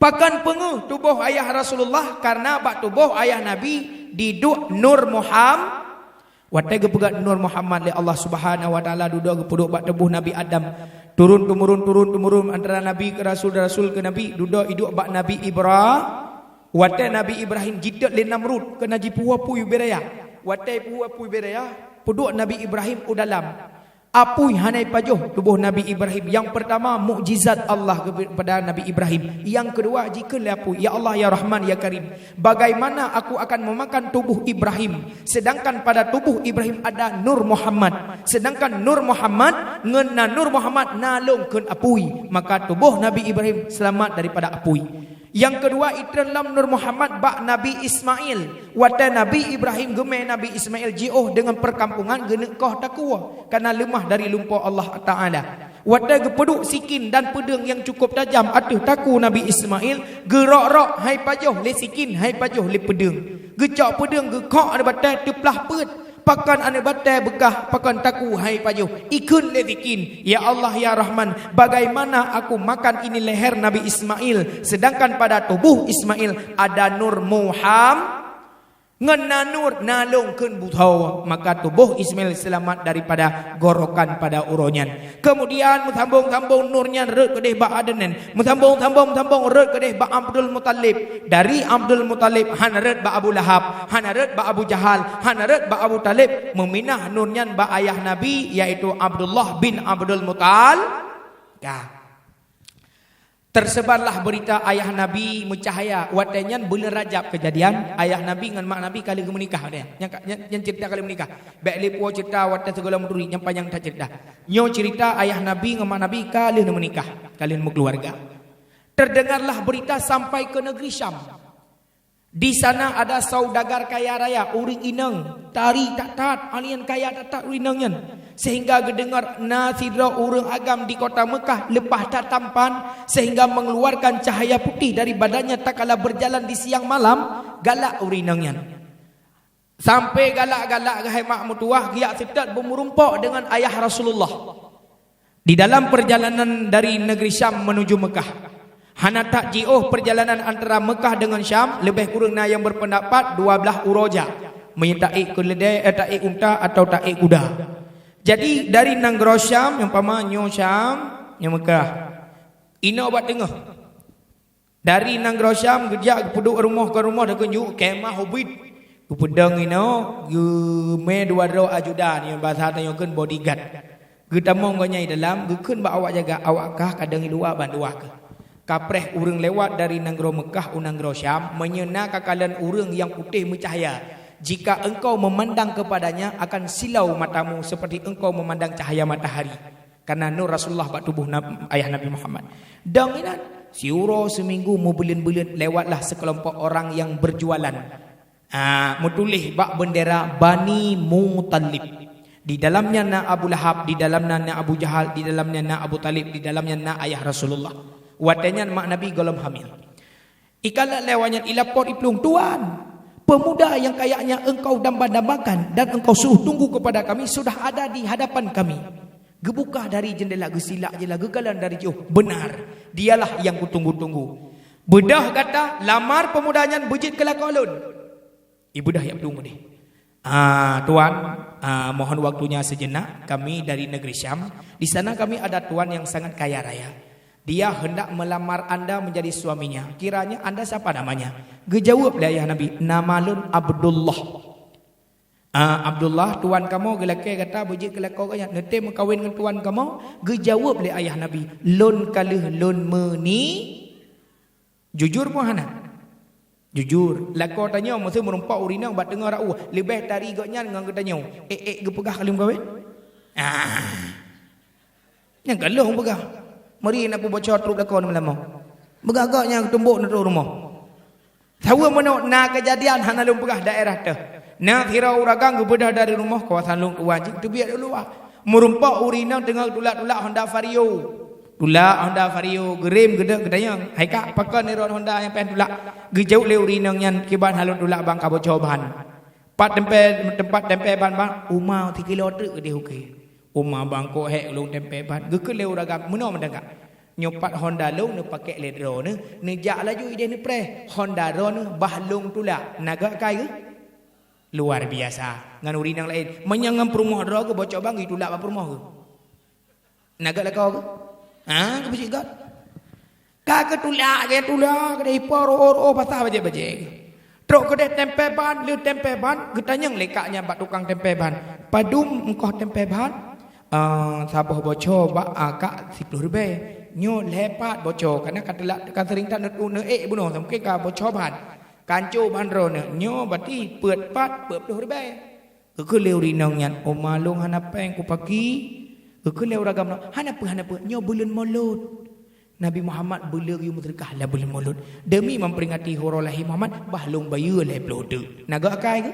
Pakan pengeh tubuh ayah Rasulullah karena bak tubuh ayah Nabi diduk Nur Muhammad. Watai gepegat Nur Muhammad li Allah Subhanahu wa taala duduk gepuduk bak tubuh Nabi Adam. Turun temurun antara Nabi ke Rasul ke Nabi duduk hidup bak Nabi Ibrahim. Watai Nabi Ibrahim jidat le Namrud kena jipuwa puy beraya. Watai puwa puy beraya. Puduk Nabi Ibrahim udalam. Apui hanai pajuh tubuh Nabi Ibrahim. Yang pertama mukjizat Allah kepada Nabi Ibrahim. Yang kedua jika apui ya Allah ya Rahman ya Karim. Bagaimana aku akan memakan tubuh Ibrahim sedangkan pada tubuh Ibrahim ada Nur Muhammad. Sedangkan Nur Muhammad ngena Nur Muhammad nalungkeun apui. Maka tubuh Nabi Ibrahim selamat daripada apui. Yang kedua dalam Nur Muhammad bak Nabi Ismail. Wata Nabi Ibrahim gemai Nabi Ismail jioh dengan perkampungan genekoh takwa karena lemah dari lumpur Allah Taala. Wata gepeduk sikin dan pedang yang cukup tajam atuh taku Nabi Ismail gerak-rak hai pajuh le sikin hai pajuh le pedang. Gecak pedang gekok ada batai teplah pet. Pakan ane batai bekah pakan taku hai pajuh ikun lezikin ya Allah ya Rahman bagaimana aku makan ini leher Nabi Ismail sedangkan pada tubuh Ismail ada Nur Muhammad ngena nur nalungkeun butau maka tubuh Ismail selamat daripada gorokan pada uronyan. Kemudian mutambung-tambung nurnya reut kedeh bak Adnan, mutambung reut kedeh bak Abdul Muttalib. Dari Abdul Muttalib han reut bak Abu Lahab, han reut bak Abu Jahal, han reut bak Abu Talib meminah nurnya bak ayah Nabi yaitu Abdullah bin Abdul Muttalib. Tersebarlah berita ayah Nabi mencahaya. Watanyan bulan Rajab kejadian ayah Nabi dengan mak Nabi kali menikah dia. Yang cerita kali menikah. Baik lepo cerita watan segala muduri yang panjang tak cerita. Nyo cerita ayah Nabi dengan mak Nabi kali menikah, kali berkeluarga. Terdengarlah berita sampai ke negeri Syam. Di sana ada saudagar kaya raya, uring ineng, tari tak tat, alien kaya tak tat urinengnya. Sehingga gedengar nasidra urang agam di kota Mekah lepas tak tampan sehingga mengeluarkan cahaya putih dari badannya tak kala berjalan di siang malam galak urinengnya. Sampai galak-galak gahai mak mutuah giak setat bermerumpak dengan ayah Rasulullah. Di dalam perjalanan dari negeri Syam menuju Mekah. Hana tak jioh perjalanan antara Mekah dengan Syam lebih kurang yang berpendapat 12 uroja. Menyertai keledai, taik unta atau taik kuda. Jadi dari Nanggro Syam yang pama nyo Syam yang Mekah. Ina obat tengah. Dari Nanggro Syam gejak penduduk rumah ke rumah dak kunjuk kemah hobbit. Ku pedang ino ge me dua ro ajudan yang bahasa tayongkeun bodyguard. Ge tamong go nyai dalam ge keun ba awak jaga awak kah kadang dua banduah ke. Kapreh urang lewat dari Nanggro Mekah Nanggro Syam menyena kakalan urang yang putih mencahaya. Jika engkau memandang kepadanya akan silau matamu seperti engkau memandang cahaya matahari. Karena nur Rasulullah bak tubuh ayah Nabi Muhammad. Danginan siuro seminggu mubelit-belit lewatlah sekelompok orang yang berjualan. Mutulih bak bendera Bani Muttalib. Di dalamnya na Abu Lahab, di dalamnya na Abu Jahal, di dalamnya na Abu Talib, di dalamnya na ayah Rasulullah. Watanya mak Nabi golom hamil. Ikalah lewatnya ilapor iplung tuan. Pemuda yang kayaknya engkau damba-dambakan dan engkau suruh tunggu kepada kami sudah ada di hadapan kami. Gebukah dari jendela, gesilak je lah, gegalan dari jauh. Benar, dialah yang kutunggu-tunggu. Bedah kata, lamar pemudanya bejit kelakolun. Ibu dah yang tunggu ni. Tuan, mohon waktunya sejenak. Kami dari negeri Syam. Di sana kami ada tuan yang sangat kaya raya. Dia hendak melamar anda menjadi suaminya. Kiranya anda siapa namanya? Gejawab ayah Nabi, nama lun Abdullah. Abdullah, tuan kamu gelake kata bejik kelakau kaya nete mengkawin dengan tuan kamu. Gejawab ayah Nabi, lun kalih lun meni. Jujur pun hana. Jujur. Lakau tanya masa merumpak urina bat dengar rau. Lebih tari gaknya dengan tanya. Gepegah kali mengkawin? Yang galuh pegah. Mari nak bocor trup lakon lama. Begagaknya tumbuk nak rumah. Tahu mana nak kejadian hana lum pegah daerah tu. Nak kira uragang gebedah dari rumah kawasan lung wajib tu biar dulu merumpak urina tengah tulak-tulak Honda Vario. Tulak Honda Vario gerem gedek gedanya. Hai kak pakai ni Honda yang pen tulak. Gejauh le urina yang kiban halun tulak bang ka bocor bahan. Tempat tempe ban umau 3 kilo truk dia okey. Umah bangkok hek long tempe ban. Gekele uragam meno mendangak. Nyopat Honda long ne pakai ledro ne. Ne jak laju ide ne pre. Honda ro ne bahlung tulak. Naga kai ke? Luar biasa. Ngan urinang lain. Menyangam perumah ro ke bocor bang tulak ba perumah ke? Naga la kau ke? Ke biji gat. Ka ke tulak ke dei por pasal baje-baje. Truk ke tempe ban, le tempe ban, getanyang lekaknya bak tukang tempe ban. Padum engkau tempe ban. Sabah bocor kak 10 ribu nyo lepat bocor karena kan sering tak nak bunuh sampai ka bocor ban kancu ban ro nyo berarti peut 10 ribu ke leu rinang nyan omalung hana peng ku pagi ke leu ragam hana apa nyo bulan maulud Nabi Muhammad bela yu mudrikah lah bulan maulud demi memperingati huruf lahir Muhammad bahlung bayu le blodu naga akai ke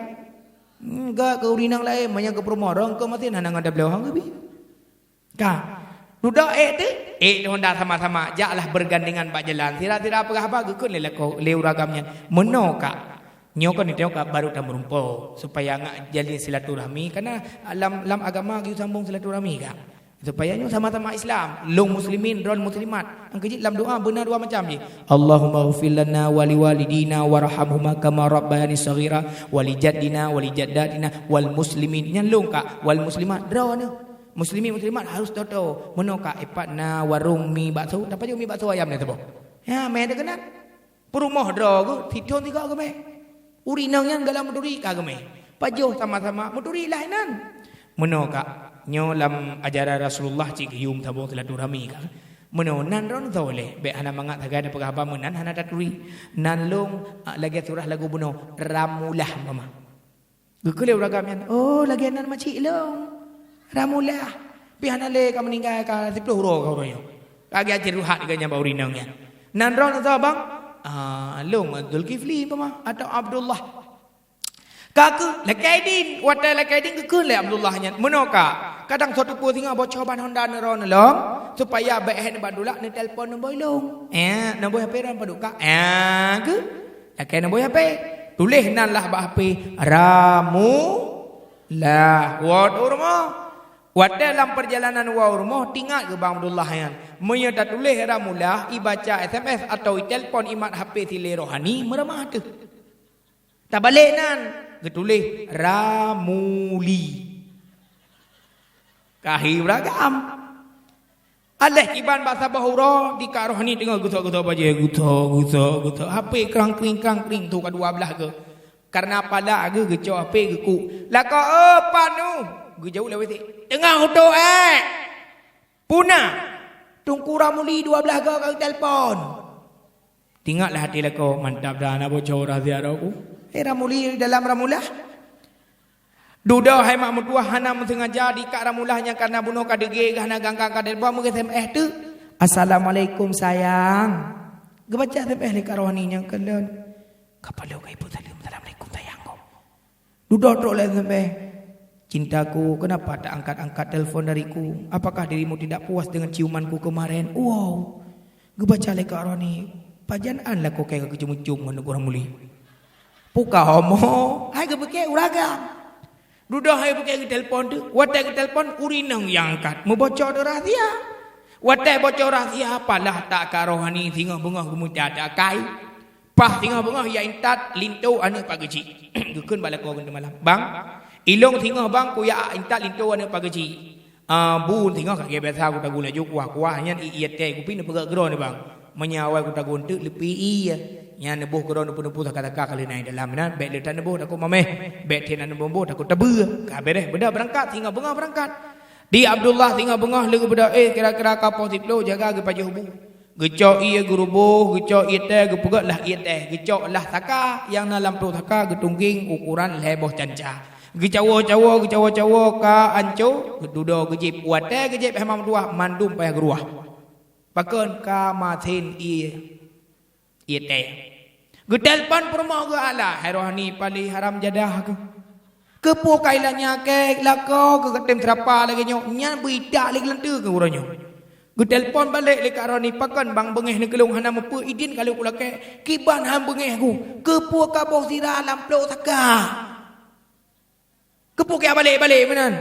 enggak ke urinang lain banyak ke perumah orang ke mati nang ada belakang ke bi ka dudak tu Honda sama-sama jaklah bergandengan bak jalan tira-tira apa gekun le uragamnya meno kak nyo kan ni tengok baru tam merumpo supaya ngak jalin silaturahmi karena lam agama gitu sambung silaturahmi kak supaya nyo sama-sama Islam long muslimin ron muslimat ang kejit dalam doa benar dua macam ni Allahumma ighfir lana wa liwalidina warhamhuma kama rabbayani shaghira wa li jaddina wa li jaddatina wal muslimin nyan long kak wal muslimat ron muslimin muslimat harus tahu menoka ipatna warung mi bakso dapat jo mi bakso ayam ni tu ya me de kena perumah dro ku tidon tiga ke me urinang yang dalam muduri ka ke me pajo sama-sama muduri lainan menoka nyo lam ajaran Rasulullah cik yum tabung silaturahmi ka meno nan ron tole be hana mangat tagada pagaba menan hana taturi nan long lagi surah lagu buno ramulah mama gekele uragam yan lagi nan macik long ramulah pihana le ka meninggal ka 10 ro ka ro yo kagi ajar ruhat ganya ba urinangnya nan ron ta bang long Zulkifli mama atau Abdullah kaku lakaidin wata lakaidin ke le Abdullah nya menoka kadang satu pu singa bocor ban Honda ne ron long supaya baik hen badulak ne telefon ne boy long nombor HP ran paduka ke lakai nombor HP tulis nan lah ba HP ramu lah wat urma wat dalam perjalanan wa rumah tinggal ke Bang Abdullah yan menyata tulis ramulah ibaca SMS atau telefon imat HP tile rohani meramah tu tak balik nan getulis ramuli kahi beragam aleh iban bahasa bahura di ka rohani tengah gutok-gutok baje gutok HP krang-kring tu kedua belah ke karena pada ke gecok HP ke ku lah ka panu jauh lewat tengah hutuk punah tungku ramuli 12 ke telefon tinggallah hati lako mantap dah nak bocor rahsia aku ramuli dalam ramulah duda hai mak mutua hana mensengaja di kak ramulahnya karena bunuh kadege hana ganggang kadel ba mung SMS tu assalamualaikum sayang gebaca SMS ni karwani yang kelen kapalo ka ibu salam assalamualaikum sayang duda trok le SMS cintaku, kenapa tak angkat-angkat telefon dariku? Apakah dirimu tidak puas dengan ciumanku kemarin? Wow, gebaca leka arani. Pajananlah kau kayak kecum-cum mana orang muli. Puka homo, hai ke pakai uraga. Dudah hai pakai ke telefon tu, watai ke telefon urinang yang angkat, membocor rahsia. Watai bocor rahsia apalah tak ka rohani tengah bengah kemudian ada kai. Pah tengah bengah ya intat lintu anak pagaji. Gekun bala ko gende malam. Bang, ilong tengah bang ku ya intat lintu anak pagaji. Bun tengah kak biasa ku tagu laju kuah nya iet teh ku pin pegak gero ni bang. Menyawai ku tagu tu lepi iya. Nya nebuh gero nepu kata-kata kali naik dalam na bek letan nebuh aku mameh bek tenan nebuh aku tebu ka bereh beda berangkat tinggal bengah berangkat di Abdullah tinggal bengah legu beda kira-kira kapal tiplo jaga ge paju hubu gecok iya gurubuh gecok iya teh ge pegat lah iya teh gecok lah taka yang dalam tu taka getungging ukuran leboh canca gecawo ka anco gedudo gejip wate gejip hemam dua mandum payah geruah pakon ka matin iya teh getelpon permah ke ala rohani paling haram jadah ke pokailanya ke lako ke ketem terapa lagi nyok nyan bidak lagi lentu ke uranyo getelpon balik le ka rohani pakon bang bengeh ne kelung hana mepu idin kalau kula ke kiban ham bengeh ku ke poka boh sira alam plok taka ke poka balik menan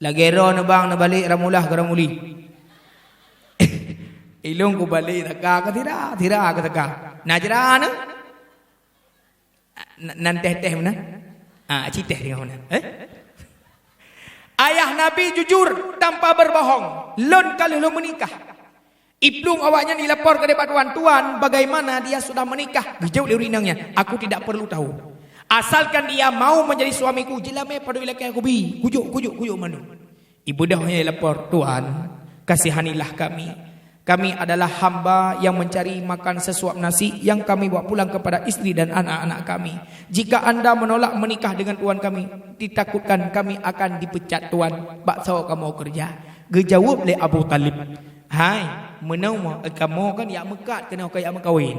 lagi ro ne bang ne balik ramulah ke ramuli ilung ku balik taka ke tidak ke taka najra na nan teh mana citeh dengan mana ayah Nabi jujur tanpa berbohong lon kali lo menikah iplung awaknya dilapor ke depan tuan bagaimana dia sudah menikah gejau lirinangnya aku tidak perlu tahu asalkan dia mau menjadi suamiku jelame pada wilayah aku bi kujuk manu ibu dahnya lapor tuan kasihanilah kami adalah hamba yang mencari makan sesuap nasi yang kami bawa pulang kepada istri dan anak-anak kami. Jika anda menolak menikah dengan tuan kami, ditakutkan kami akan dipecat tuan. Bakso kamu kerja. Gejawab oleh Abu Talib. Hai, menau mo kamu kan ya mekat kena kayak mekawin.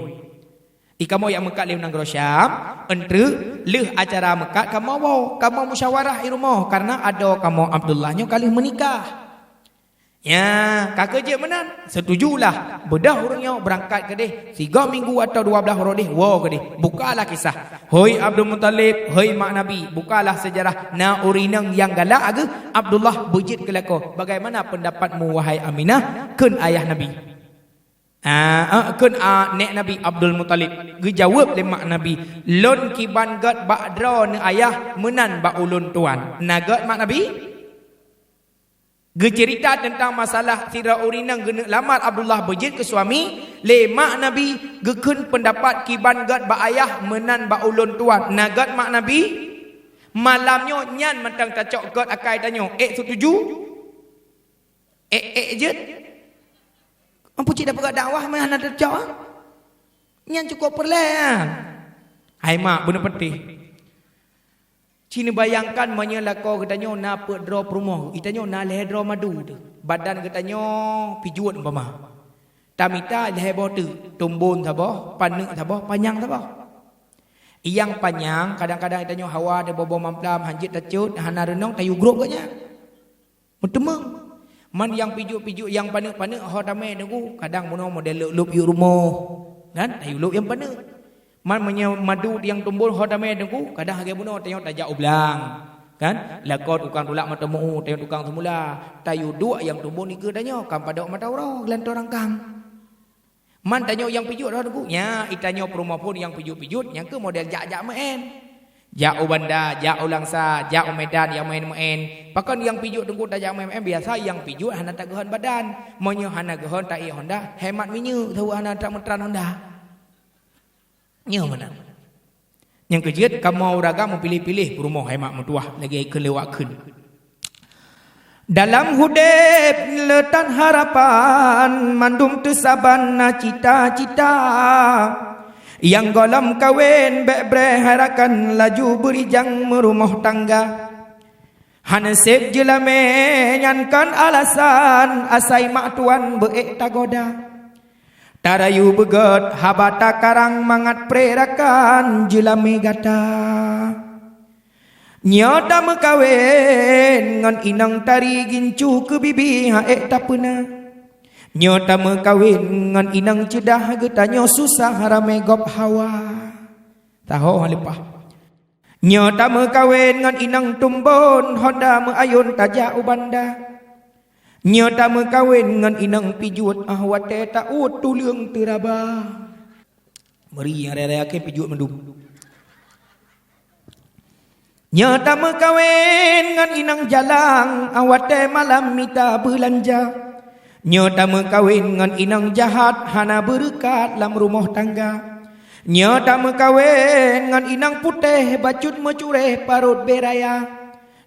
Kamu yang mekat le nang Syam, entre leh acara mekat kamu musyawarah di rumah karena ada kamu Abdullahnya kali menikah. Ya, kakak je menan. Setujulah. Bedah orangnya berangkat ke deh 3 minggu atau 12 orang deh. Wow ke deh. Bukalah kisah. Hoi Abdul Muttalib, hoi mak Nabi. Bukalah sejarah na urinang yang galak aga Abdullah bejit ke lako. Bagaimana pendapatmu wahai Aminah kun ayah Nabi? Kun nek Nabi Abdul Muttalib. Gejawab le mak Nabi. Lon kiban gat bakdra ne ayah menan ba ulun tuan. Nagat mak Nabi? Cerita tentang masalah sirah urinang gena lamar Abdullah bejit ke suami le mak Nabi gekun pendapat kiban gat ba ayah menan ba ulun tuan nagat mak Nabi malamnya nyan mentang tacok gat akai tanyo setuju je ampu cik dapat dakwah mah nak tacok nyan cukup perlahan hai mak benar petih Cina bayangkan menyelako katanya na pedro rumah. Itanya na lehedro madu tu. Badan katanya pijuan umpama. Tamita lehebo tu. Tumbun sabah, panek sabah, panjang sabah. Yang panjang kadang-kadang itanya hawa de bobo mamplam hanjit tacut hana renong tayu grup katnya. Mutemeng. Man yang pijuk-pijuk yang panek-panek ho tamai deku kadang mono model lup yu rumah. Kan? Tayu lup yang panek. Man madu yang tumbul hodame deku kadang hage buno tengok tajak ublang kan lakot ukang tulak matemu tengok tukang semula tayu dua yang tumbul ni ke danyo kam pada mata ora gelantor rangkang man tanyo yang pijut dah deku nya itanyo perumah pun yang pijut-pijut yang ke model jak-jak maen jak ubanda jak ulangsa jak medan yang main-main pakon yang pijut deku tajak main biasa yang pijut hana tak gehan badan monyo hana gehan tai Honda hemat minyu tahu hana tak metran Honda nya mana yang kejut kamu uraga mau pilih-pilih rumah hemat mutuah lagi ikut lewat kun dalam hudep letan harapan mandum tu sabana cita-cita yang golam kawin bebre harakan laju berijang merumah tangga hansep jelame nyankan alasan asai mak tuan beek tagoda tarayu begot habata karang mangat prerakan jelame gata nyoda mekawin ngan inang tari gincu ke bibi haek tapena nyoda mekawin ngan inang cedah getanyo susah rame gop hawa Tahu lepas. Nya tama kawin ngan inang tumbon Honda meayun tajak ubanda. Nya tama kawin ngan inang pijut ahwate taut tulung teraba. Meri raya ke pijut mendum. Nya tama kawin ngan inang jalang awate malam mita belanja. Nya tama kawin ngan inang jahat hana berkat lam rumah tangga. Nya tama kawin ngan inang putih bacut mecureh parut beraya.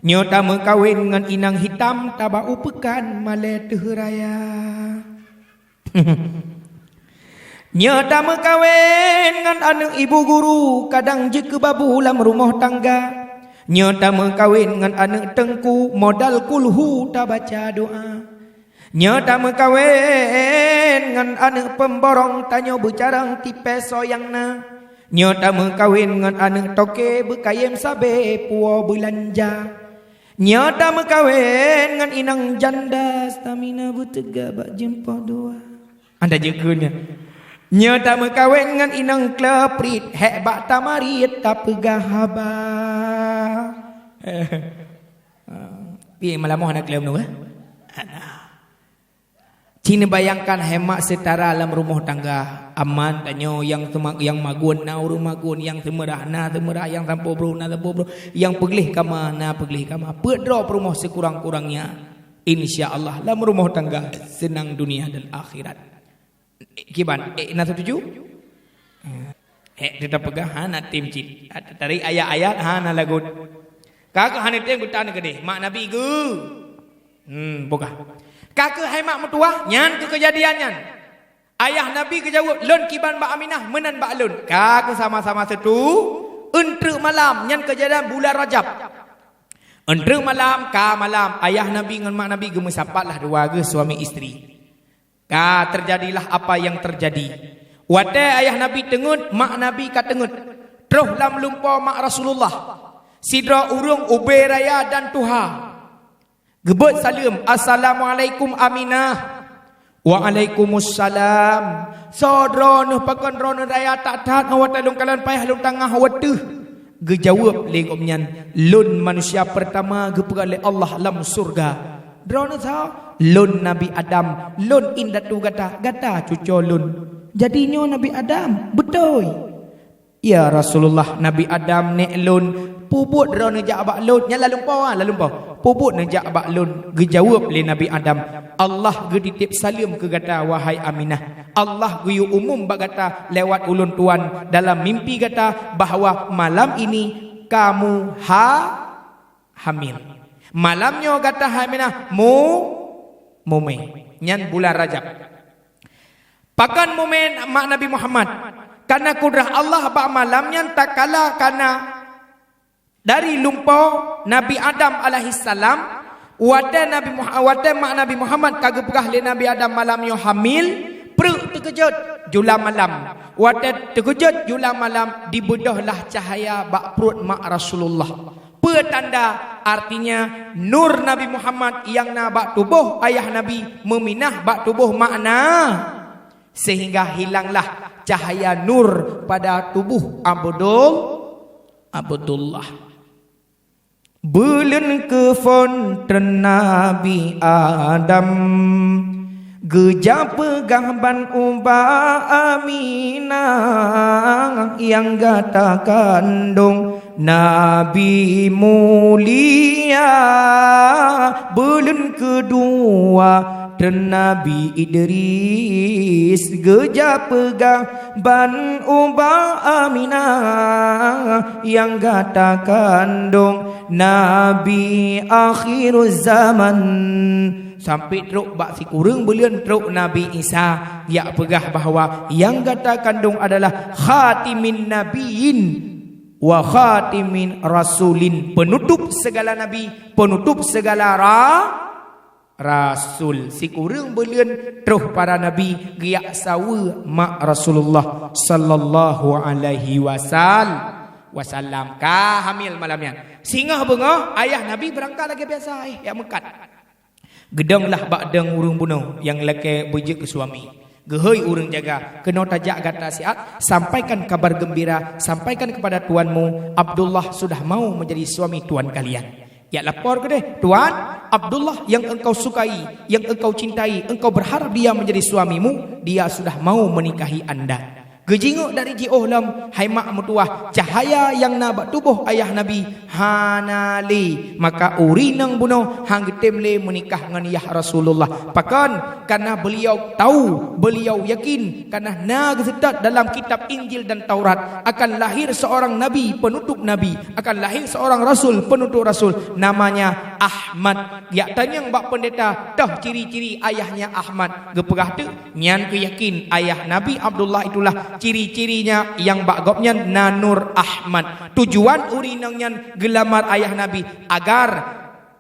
Nya tama kawin ngan inang hitam taba upekan male tehraya. Nya tama kawin ngan anak ibu guru kadang je ke babu lam rumah tangga. Nya tama kawin ngan anak tengku modal kulhu tak baca doa. Nya tama kawin ngan anak pemborong tanyo bercarang tipe soyangna. Nya tama kawin ngan anak toke bekayem sabe puo belanja. Nya tama kawin ngan inang janda stamina betega bak jempah doa. Anda jekunya. Nya tama kawin ngan inang kleprit hek bak tamarit tak pegah haba. Piye malamoh anak klem nu Cina bayangkan hemat setara dalam rumah tangga aman tanyo yang magun na rumah magun yang temerah yang tampo bro yang peglih kama na peglih kama pedro rumah sekurang-kurangnya insyaallah dalam rumah tangga senang dunia dan akhirat. Kiban na setuju? Kita pegah hana tim cit tarik ayat-ayat hana lagut kakak hana tem gutan gede mak nabi ge buka kakak hai mak mertua nyan ke kejadian nyan ayah nabi ke jawab lon kiban ba Aminah menan ba lon kakak sama-sama setu entre malam nyan kejadian bulan Rajab entre malam ka malam ayah nabi dengan mak nabi gemesapatlah dua ge suami isteri ka terjadilah apa yang terjadi. Wate ayah nabi tengut mak nabi ka tengut terus lam lumpa mak Rasulullah sidra urung ubay raya dan tuha gebut salam assalamualaikum Aminah waalaikumsalam sodrono pakon rono raya tak tat awat lung kalan payah lung tangah wateuh gejawab lengom nyan lun manusia pertama gepegal Allah lam surga drono sa lun Nabi Adam lun indatu gata cucu lun jadinya Nabi Adam betul ya Rasulullah Nabi Adam nek lun puput rono jak bak lun nya lalumpau puput ne jak bak lun gejawab le Nabi Adam Allah ge ditip salam ke gata wahai Aminah Allah ge umum bak gata lewat ulun tuan dalam mimpi gata bahawa malam ini kamu hamil malamnya gata Aminah mume nyan bulan Rajab pakan momen mak Nabi Muhammad karena kudrah Allah bak malamnya tak kala karena dari lumpau Nabi Adam alaihissalam wate mak Nabi Muhammad kagak pegah le Nabi Adam malamnya hamil perut terkejut jula malam wate terkejut jula malam dibedahlah cahaya bak perut mak Rasulullah petanda artinya nur Nabi Muhammad yang na bak tubuh ayah Nabi meminah bak tubuh makna sehingga hilanglah cahaya nur pada tubuh Abdullah belun ke fonten Nabi Adam geja pegang ban ubah Aminah yang gata kandung Nabi mulia belun kedua dan Nabi Idris geja pegang ban ubah Aminah yang gata kandung Nabi akhir zaman sampai truk bak si kurang belian truk Nabi Isa ya pegah bahawa yang gata kandung adalah khatimin nabiyin wa khatimin rasulin penutup segala nabi penutup segala Rasul si kurang belian terus para nabi giak sawa mak Rasulullah sallallahu alaihi wasallam ka hamil malamnya singgah bengah ayah nabi berangkat lagi biasa ya mekat gedanglah bakdang urung bunuh yang laki bejek ke suami Gehoi urang jaga, kena tajak agat nasihat, sampaikan kabar gembira, sampaikan kepada tuanmu, Abdullah sudah mau menjadi suami tuan kalian. Ya lapor ke deh, tuan, Abdullah yang engkau sukai, yang engkau cintai, engkau berharap dia menjadi suamimu, dia sudah mau menikahi anda. Gejinguk dari jioh lam, hai mak mutuah, cahaya yang nabak tubuh ayah Nabi hanali, maka urinang bunuh hang getemle menikah dengan ya Rasulullah. Pakan karena beliau tahu, beliau yakin karena nagesetat dalam kitab Injil dan Taurat akan lahir seorang nabi penutup nabi, akan lahir seorang rasul penutup rasul, namanya Ahmad. Ya tanyang bak pendeta, dah ciri-ciri ayahnya Ahmad. Gepegah tu nyan ku yakin ayah Nabi Abdullah itulah ciri-cirinya yang bagopnya Nanur Ahmad. Tujuan urinangnya gelamar ayah Nabi agar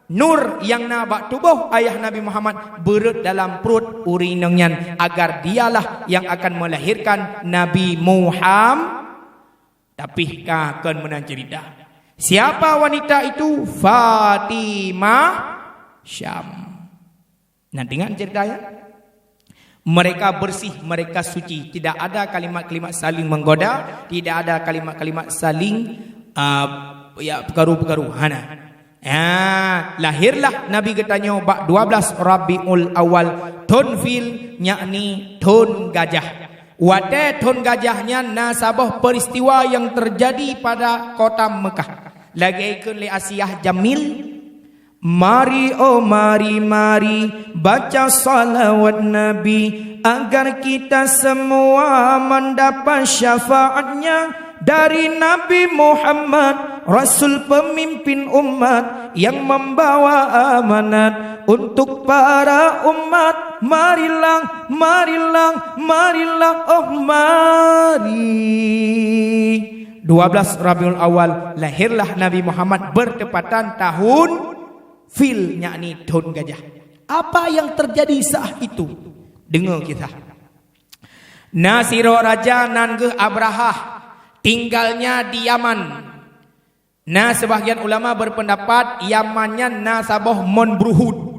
nur yang nabak tubuh ayah Nabi Muhammad berut dalam perut urinangnya, agar dialah yang akan melahirkan Nabi Muhammad. Tapi akan menang cerita. Siapa wanita itu? Fatimah Syam. Nanti ingat ceritanya. Mereka bersih, mereka suci. Tidak ada kalimat-kalimat saling menggoda, tidak ada kalimat-kalimat saling perkaru-perkaru. Lahirlah Nabi katanya bak 12 Rabiul Awal Tunfil, yakni tun gajah. Wate tun gajahnya nasabah peristiwa yang terjadi pada kota Mekah. Lagi ikut li Asiyah Jamil. Mari oh mari baca salawat Nabi agar kita semua mendapat syafaatnya dari Nabi Muhammad, Rasul pemimpin umat yang membawa amanat untuk para umat. Marilah oh mari. 12 Rabiul Awal lahirlah Nabi Muhammad bertepatan tahun Fil, yakni tahun gajah. Apa yang terjadi saat itu? Dengar kita. Nasiro Raja Nangge Abrahah tinggalnya di Yaman. Sebahagian ulama berpendapat Yamannya nasabah Monbruhud.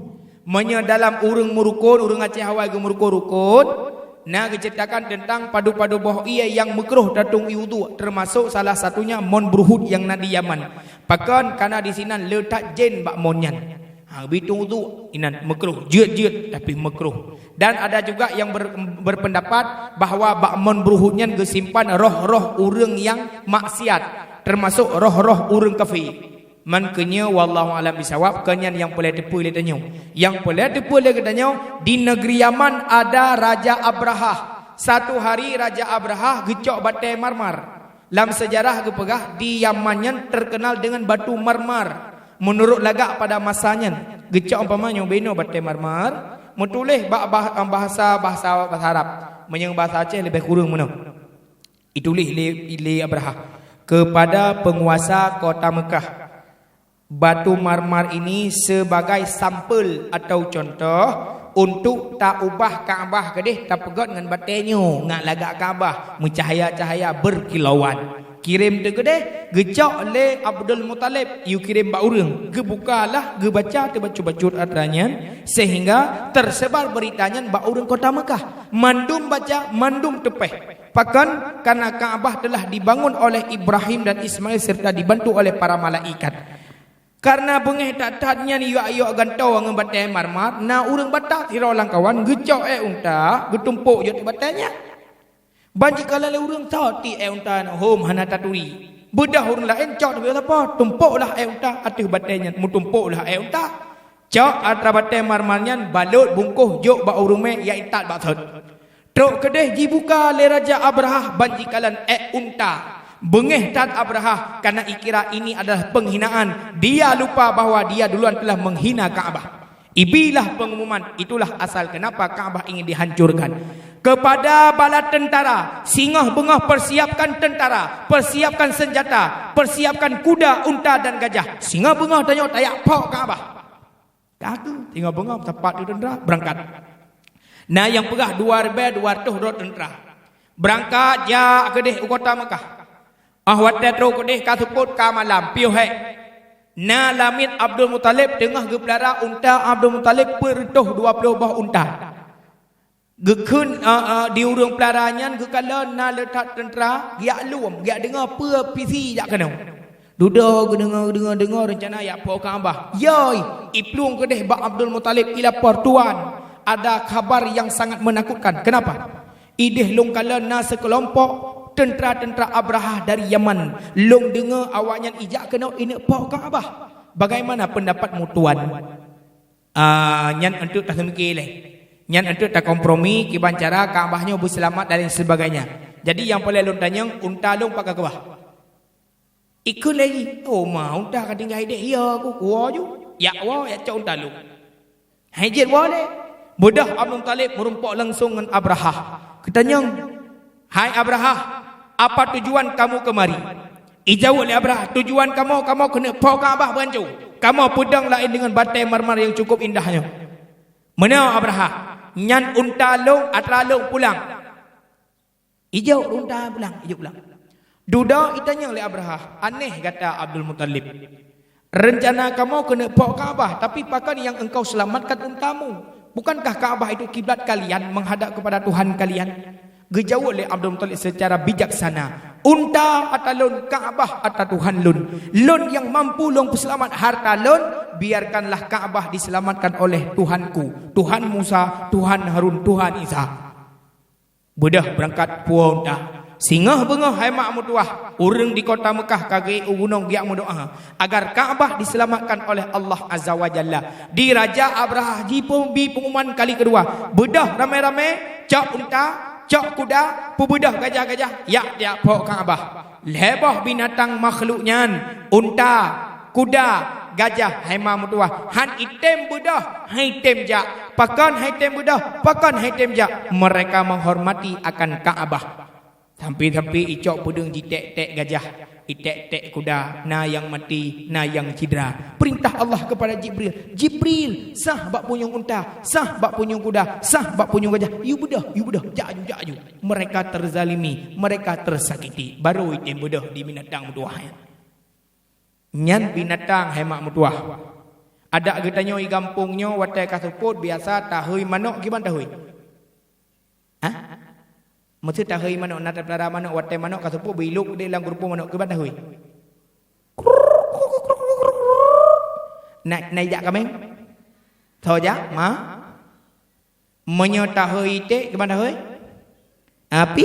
Dalam urang murukun, urang Aceh Hawaii ke murukun. Keceritakan tentang padu-padu boh ia yang makruh datung iudu, termasuk salah satunya Monbruhud yang di Yaman. Pakan karena di sini letak jen bak monyan. Bitung wudu inan makruh, jeut tapi makruh. Dan ada juga yang berpendapat bahawa bak Monbruhudnya gesimpan roh-roh urang yang maksiat, termasuk roh-roh urang kafir. Man kenya wallahu alam bisawab, kenyan yang boleh tepu le tanya. Yang boleh tepu le katanya di negeri Yaman ada Raja Abrahah. Satu hari Raja Abrahah gecok batai marmar. Dalam sejarah kepegah di Yamannya terkenal dengan batu marmar. Menurut lagak pada masanya, gecok umpamanya beno batai marmar, metulih bahasa Arab, menyang bahasa Aceh lebih kurang mana. Itulih le Abrahah kepada penguasa kota Mekah. Batu marmar ini sebagai sampel atau contoh untuk tak ubah Kaabah kedeh tak pegat dengan batenya ngak lagak Kaabah mencahaya-cahaya berkilauan. Kirim tu kedeh gecok le Abdul Muttalib, you kirim ba urang, gebukalah gebaca terbaca-baca adanya sehingga tersebar beritanya ba urang kota Mekah. Mandum baca, mandum tepeh. Pakan karena Kaabah telah dibangun oleh Ibrahim dan Ismail serta dibantu oleh para malaikat. Karena bengeh tak tatnya ni yuk gantau dengan batai marmar, na urang batak tira orang kawan gecok unta, getumpuk je batainya. Banji kala le urang tahu ti unta na hom hana taturi. Bedah urang lain cok tapi apa? Tumpuklah unta atas batainya, mutumpuklah unta. Cok atra batai marmarnya balut bungkuh jok ba urang me ya itat ba thot. Truk kedeh dibuka le Raja Abrahah banji kalan unta. Bengeh tat Abrahah karena ikira ini adalah penghinaan. Dia lupa bahawa dia duluan telah menghina Kaabah. Ibilah pengumuman, itulah asal kenapa Kaabah ingin dihancurkan. Kepada bala tentara, singah bengah persiapkan tentara, persiapkan senjata, persiapkan kuda, unta dan gajah. Singah bengah tanya tayak pok Kaabah. Kagak, tinggal bengah tepat di tentara berangkat. Nah yang pegah 200 tentara. Berangkat ja kedeh kota Mekah. Ahwat tetro kodeh kasuput ka malam piu hek. Na lamit Abdul Muttalib tengah geplara unta Abdul Muttalib pertuh 20 buah unta. Gekun diurung pelarangan gekalan na letak tentera giak luam giak dengar apa PC jak kena. Duduk dengar rencana ya po Kaabah. Yoi, iplung kedeh Bak Abdul Muttalib ilapor tuan. Ada kabar yang sangat menakutkan. Kenapa? Ideh long kalan na sekelompok tentera-tentera Abrahah dari Yaman. Long dengar awaknya ijak kena ini po Kaabah. Bagaimana pendapatmu tuan? Nyan untuk tak semikir leh. Nyan untuk tak kompromi kiban cara Kaabahnya berselamat dan sebagainya. Jadi yang paling long tanya unta long pakai kebah. Ikut lagi. Oh mah unta kan tinggal ide. Ya aku kuah ju. Ya wah ya cak unta long. Hajit boleh. Budah Abdul Muttalib merumpak langsung dengan Abrahah. Katanya, hai Abrahah, apa tujuan kamu kemari? Ijawab oleh Abrahah, tujuan kamu kena pau Kaabah berancur. Kamu pedang lain dengan batai marmar yang cukup indahnya. Mana Abrahah? Nyan unta long atra long pulang. Ijau unta pulang, ijau pulang. Duda itanya oleh Abrahah. Aneh kata Abdul Muttalib. Rencana kamu kena pau Kaabah, tapi pakan yang engkau selamatkan untamu. Bukankah Kaabah itu kiblat kalian menghadap kepada Tuhan kalian? Dijawab oleh Abdul Muttalib secara bijaksana. Unta atalun Kaabah atau Tuhan lun. Lun yang mampu long selamat harta lun, biarkanlah Kaabah diselamatkan oleh Tuhanku. Tuhan Musa, Tuhan Harun, Tuhan Isa. Budah berangkat puang dah. Singah bengah hai mak mutuah. Urang di kota Mekah kagei gunung giak mendoa agar Kaabah diselamatkan oleh Allah Azza wa Jalla. Di Raja Abrahah jipung bi pengumuman kali kedua. Bedah ramai-ramai, cak unta, cak kuda, pubedah gajah-gajah. Ya dia pok Kaabah. Lebah binatang makhluknya, unta, kuda, gajah, hai mak mutuah. Han item bedah, hai item jak. Pakan hai item bedah, pakan hai item jak. Mereka menghormati akan Kaabah. Sampai-sampai icok pudung jitek-tek gajah, itek-tek kuda, na yang mati, na yang cedera. Perintah Allah kepada Jibril. Jibril, sah bak punyung unta, sah bak punyung kuda, sah bak punyung gajah. You bedah, jaju. Mereka terzalimi, mereka tersakiti. Baru item bedah di binatang mutuah. Nyan binatang hemak mutuah. Ada getanya i kampungnya watai kasuput biasa tahui manok gimana tahui? Hah? Mesti tahui manok nata pelara manok watai manok kasuput biluk di dalam grupo manok gimana tahui? Naik jak kami? Tahu jak? Ma? Menyatahui te gimana tahui? Api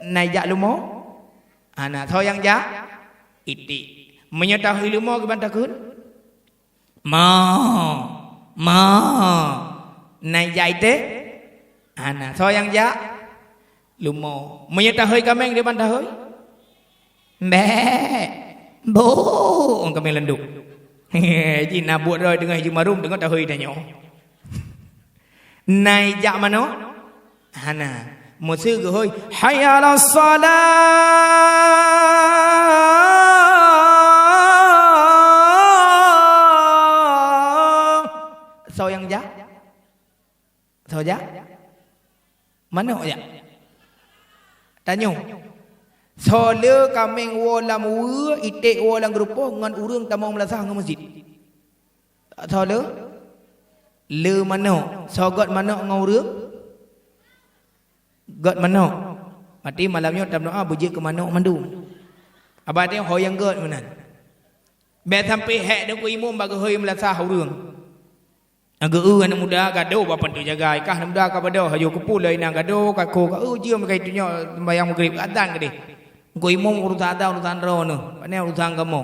naik jak lumo? Anak tahu yang jak? Iti. Menyatahui lumo gimana takut? Ma. Naik jak ite? Anak tahu yang jak? Lumo. Menyatahui kameng di mana tahui? Bo. Orang kami lenduk. Ji nabut rồi dengan Haji Marum dengar tahui dah nyo. Naik jak mana? Hana. Musuh ke hoi. Hayya ala salat. So yang jak? So jak? Mana jak? Tanya. Sola kameng walam ua itik walam grupo ngan urang tamang melasah ngan masjid. Sola le mana? Sogot mana ngan urang? God mana? Mati malamnya tam doa bujik ke mana mandu. Abah dia hoyang god mana? Be sampai hek dak imum bagi hoy melasah urang. Aga anak muda gaduh bapa tu jaga ikah anak muda ka bado hayo kupul lain gaduh ka ko ka jiam kai tu nya sembayang maghrib adzan ke deh. Ko imum urusan ada urusan ro no. Pane urusan kamu.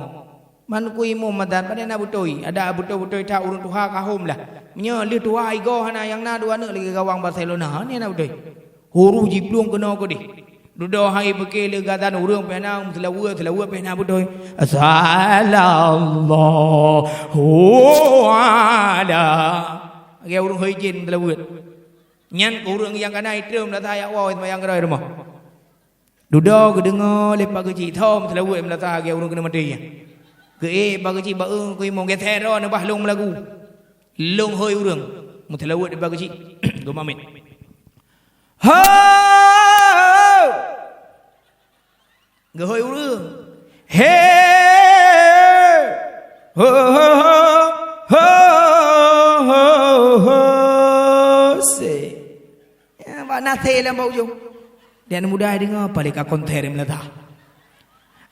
Man ko imum madan pane na butoi. Ada butoi ta urun tuha ka hom lah. Nya li tuha igo hana yang na dua anak lagi gawang Barcelona ni na butoi. Huru jiplung kena ko deh. Dudo hai beke le gadan urang pena selawa pena butoi. Sallallahu ala. Ge urang hoi jin selawa. Nyan urang yang kana itreum la saya wa sembayang gerai rumah. Duda ke dengar lepas ke thom selawa melata ge urang kena mati ya. Ke bagi cik baeung ku imong ge thero ne bah long lagu. Long hoi urang. Mu selawa de bagi cik. Go mamit. Ha! Ge hoi urang. He! Ho ho ho ho ho ho. Ba nasi dalam bau ujung. Dan mudah dengar balik konter melata.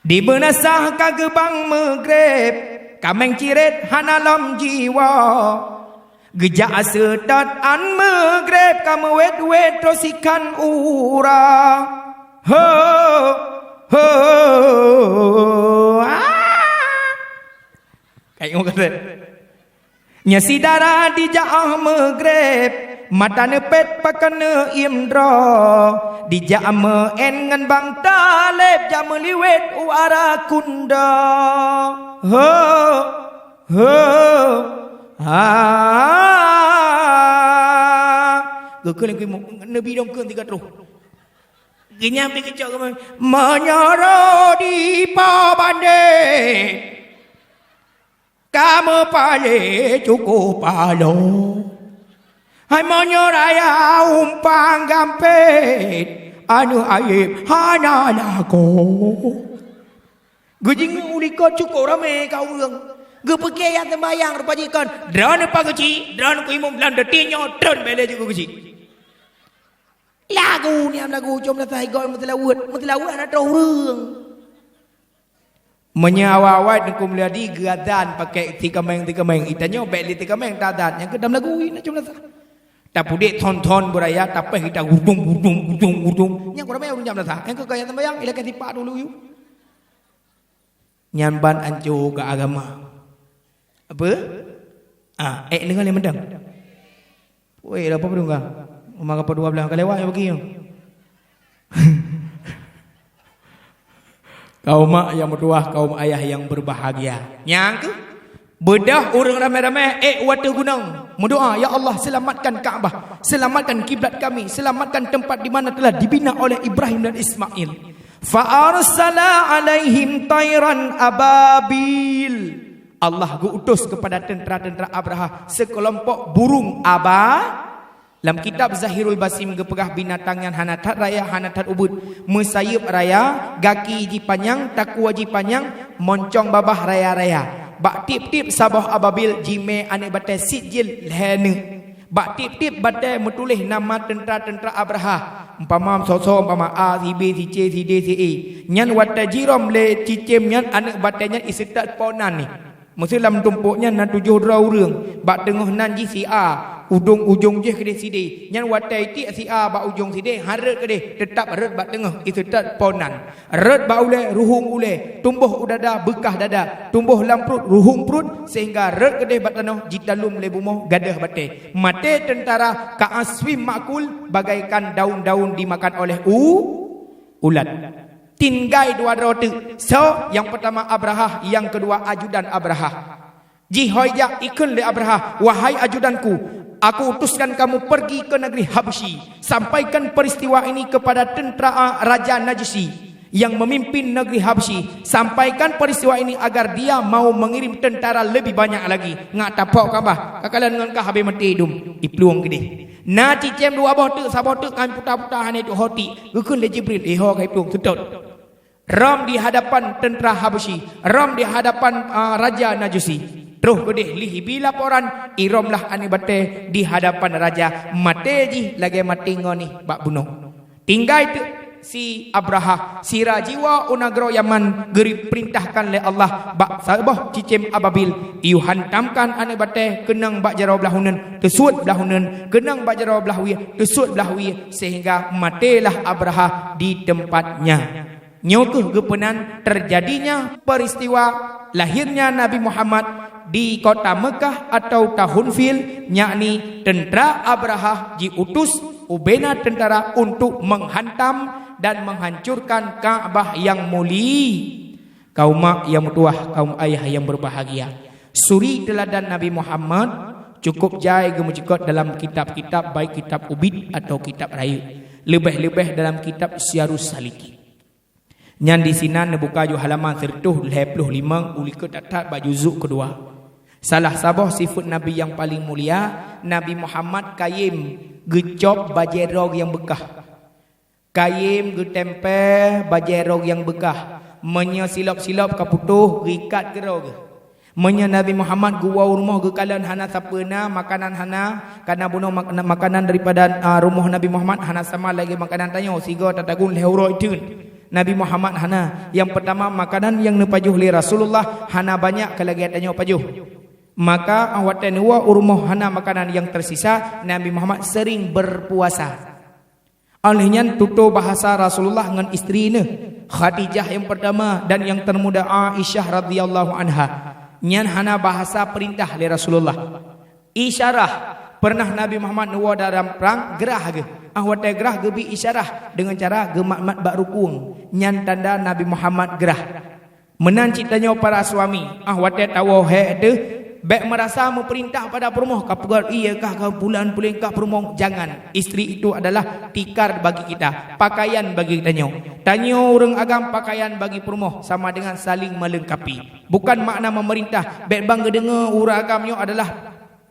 Di benasah ka gebang Maghrib, kameng ciret hanalam jiwa. Gejak sedat an Maghrib kamu wet tosikan ura. Ho ho. Kayak kata. Nya sidara di jaah Maghrib, mata nepet pakana imdra. Di jaah en ngan bang talib jam liwet uara kunda. Ho ho. Gekul yang Nabi dong ke 3 terus. Ginyam dikecok ke menyara di pabande. Kamu pale cukup palo. Hai menyara umpang gampet. Anu aib hana lako. Gejing ulikot cukup rame kau urang. Gepeke yang tembayang rupajikan. Drone apa kecil, drone ku imam belan detinya, drone bela juga kecil. Lagu ni am lagu jom dah tai gol mutlawat nak tahu urang. Menyawawat ku meladi gadan pakai tikameng itanyo beli tikameng tadan yang kedam lagu ini jom dah. Tapi dek ton beraya tapi kita gudung. Yang kurang orang jam dah. Yang kekaya tembayang ilakan tipak dulu yuk. Nyamban ancu ke agama. Apa? Dengan yang mendang. Weh, apa perlu enggak? Umar apa 12 kali lewat bagi yang. Kaum mak yang bertuah, kaum ayah yang berbahagia. Yang ke? Bedah orang ramai-ramai waktu gunung. Mendoa, ya Allah selamatkan Kaabah, selamatkan kiblat kami, selamatkan tempat di mana telah dibina oleh Ibrahim dan Ismail. Fa arsala alaihim tayran ababil. Allah utus kepada tentera-tentera Abraha sekelompok burung aba. Dalam kitab Zahirul Basim gepegah binatang yang hanatat raya hanatat ubud, mesayup raya, gaki ji panjang, takwa ji panjang, moncong babah raya-raya. Bak tip-tip sabah ababil jime ane batai sijil lehene. Bak tip-tip batai metulih nama tentera-tentera Abraha. Umpama sosok umpama A, si B, si C, si D, si E. Nyan watajirom le cicim nyan anak batai nyan isetat ponan ni. Mesti dalam tumpuknya nan 7 orang. Bak tengah nan ji si A. Ujung je ke si D. Nyan watai ti si A bak ujung si D. Harat ke D. Tetap harat bak tengah. Isetat ponan. Harat bak ule, ruhung ule. Tumbuh udada, bekah dada. Tumbuh lamprut, ruhung perut. Sehingga harat ke D bak tanah. Jitalum le bumuh, gadah batai. Mate tentara ka'aswim makul. Bagaikan daun-daun dimakan oleh ulat. Tinggai 2 roti. So, yang pertama Abraha, yang kedua ajudan Abraha. Jihoyja ikun le Abraha, wahai ajudanku, aku utuskan kamu pergi ke negeri Habsyi. Sampaikan peristiwa ini kepada tentera Raja Najshi yang memimpin negeri Habsyi. Sampaikan peristiwa ini agar dia mau mengirim tentara lebih banyak lagi. Ngak tapok kabah. Kakalan dengan kah habis mati hidung. Ipluang gede. Na cicem 2 botek, sabotek kan putar-putar hane tu hoti. Ukun le Jibril, ho kai plung tutut. Ram di hadapan tentera Habsyi, Ram di hadapan Raja Najshi. Terus gede lihibi laporan iramlah ane bate di hadapan raja mate ji lagi mati ngoni bak bunuh. Tinggal itu si Abraha si rajiwa unagro Yaman geri perintahkan le Allah bak sabah cicim ababil iu hantamkan ane bate kenang bak jarau belahunan tesuat belahunan kenang bak jarau belahwi tesuat belahwi sehingga matilah Abraha di tempatnya. Nyokuh gepenan terjadinya peristiwa lahirnya Nabi Muhammad di kota Mekah atau tahun fil, yakni tentera Abraha diutus ubena tentara untuk menghantam dan menghancurkan Kaabah yang mulia. Kaum mak yang tuah, kaum ayah yang berbahagia, suri teladan Nabi Muhammad cukup jai gemucikot dalam kitab-kitab baik kitab Ubid atau kitab Rayu, lebih-lebih dalam kitab Syarus Saliki. Nyan di sini buka ju halaman 125 ulikat datat baju juzuk kedua. Salah sabah sifat Nabi yang paling mulia, Nabi Muhammad kayim gecop bajerog yang bekah. Kayim getempe bajerog yang bekah. Menyo silap-silap kaputuh rikat gerog. Menya Nabi Muhammad gua rumah gekalan hana sapena makanan hana kana bunuh makanan daripada rumah Nabi Muhammad hana sama lagi makanan tanya siga tatagun lehuro itun. Nabi Muhammad hana yang pertama makanan yang nepajuh li Rasulullah hana banyak kelagi tanya pajuh. Maka awatan wa urmoh hana makanan yang tersisa Nabi Muhammad sering berpuasa. Olehnya tutur bahasa Rasulullah dengan isterinya Khadijah yang pertama dan yang termuda Aisyah radhiyallahu anha. Nyan hana bahasa perintah li Rasulullah. Isyarah pernah Nabi Muhammad nuwa dalam perang gerah ge. Awat gerah ge bi isyarah dengan cara gemat-mat bak rukung. Nyan tanda Nabi Muhammad gerah. Menan citanya para suami. Awat tahu he de baik merasa memerintah pada permoh kapal iyakah kau bulan kah permoh jangan. Isteri itu adalah tikar bagi kita, pakaian bagi kita. Tanya orang agam pakaian bagi permoh sama dengan saling melengkapi. Bukan makna memerintah baik bang dengar orang agamnya adalah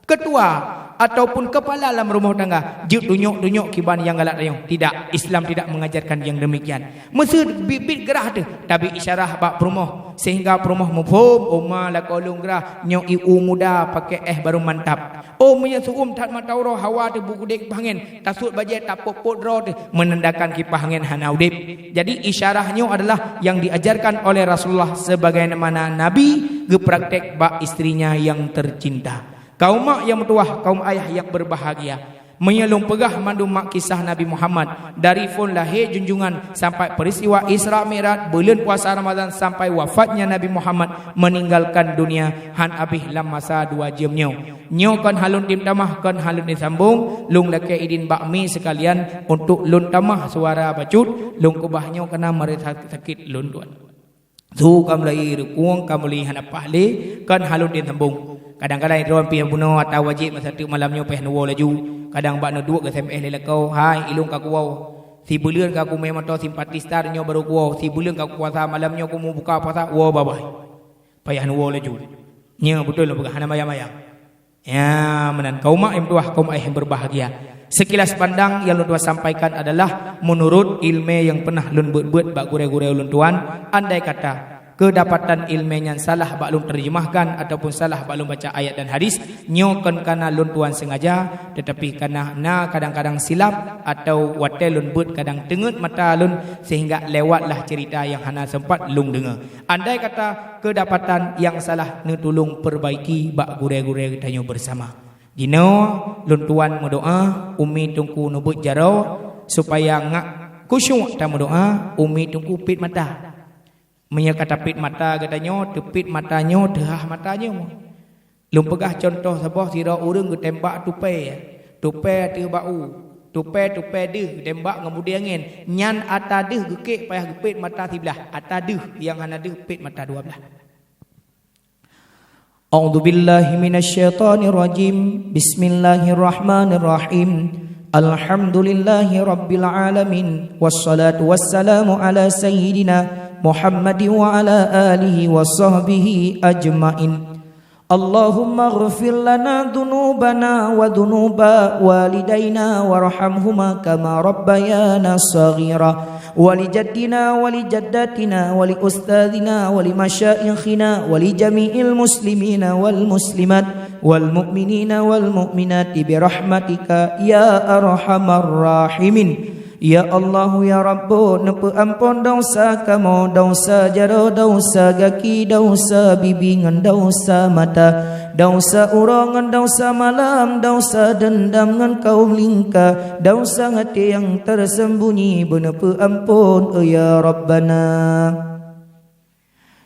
ketua ataupun kepala dalam rumah tangga. Juk tunjuk kiban yang galak tayong. Tidak, Islam tidak mengajarkan yang demikian. Mesti bibit gerah tu, tapi isyarah bak permoh sehingga permoh mufhum umma la qaulung gerah nyo iu muda pakai baru mantap. Oh punya suum tak matauro hawa tu buku dek pangin tasut bajet tak popot ro tu menandakan kipah angin hana udip. Jadi isyarahnya adalah yang diajarkan oleh Rasulullah sebagaimana Nabi gepraktek bak istrinya yang tercinta. Kaum mak yang bertuah, kaum ayah yang berbahagia, menyelung pegah mandu mak kisah Nabi Muhammad dari fun lahir junjungan sampai peristiwa Isra Mi'raj, bulan puasa Ramadan sampai wafatnya Nabi Muhammad meninggalkan dunia han abih lam masa 2 jam nyo kan halun tim tamah kan halun disambung lung lake idin bakmi sekalian untuk lun tamah suara bacut lung kubahnya kena merasa sakit lun tuan tu kamlai rukuang kamuli han apahli kan halun disambung. Kadang-kadang orang pi bunuh atau wajib masa tu malamnya peh nuwo laju. Kadang bak nu duk ke SMS lelakau, hai ilung ka kuau. Si bulan ka aku memang tahu simpati star nyo baru kuau. Si bulan ka puasa malamnya aku mau buka puasa, wo bye-bye. Payah nuwo laju. Nya betul lah bukan hana mayang-mayang. Ya, menan kaum mak yang tuah, kaum ayah yang berbahagia. Sekilas pandang yang lun tuan sampaikan adalah menurut ilmu yang pernah lun buat bak gurau-gurau lun tuan, andai kata kedapatan ilmunya salah baklum terjemahkan ataupun salah baklum baca ayat dan hadis nyokan kana lun tuan sengaja tetapi kana na kadang-kadang silap atau watel lun but kadang tengut mata lun sehingga lewatlah cerita yang hana sempat lung dengar. Andai kata kedapatan yang salah nu tolong perbaiki bak gurau-gurau tanyo bersama. Dino lun tuan berdoa umi tungku nubut jarau supaya ngak khusyuk ta berdoa umi tungku pit mata. Menya kata pit mata katanya, tepit matanya, derah matanya. Lum pegah contoh sabah sira urang ke tembak tupai. Tupai tu bau. Tupai deh tembak ngemudi angin. Nyan ata deh gekek payah gepit mata sebelah. Ata deh yang hana deh pit mata dua belah. A'udzubillahi minasyaitonirrajim. Bismillahirrahmanirrahim. Alhamdulillahi rabbil alamin. Wassalatu wassalamu ala sayyidina Muhammad wa ala alihi wa sahbihi ajma'in. Allahumma ighfir lana dhunubana wa dhunuba walidayna warhamhuma kama rabbayana saghira wa li jaddina wa li jaddatina wa li ustadina wa li masyayikhina wa li jami'il muslimina wal muslimat wal mu'minina wal mu'minati bi rahmatika ya arhamar rahimin. Ya Allah ya Rabbu nepu ampun dosa kamu, dosa jaro, dosa gaki, dosa bibingan, dosa mata, dosa urangan, dosa malam, dosa dendam ngan kaum lingka, dosa hati yang tersembunyi benepu ampun ya Rabbana.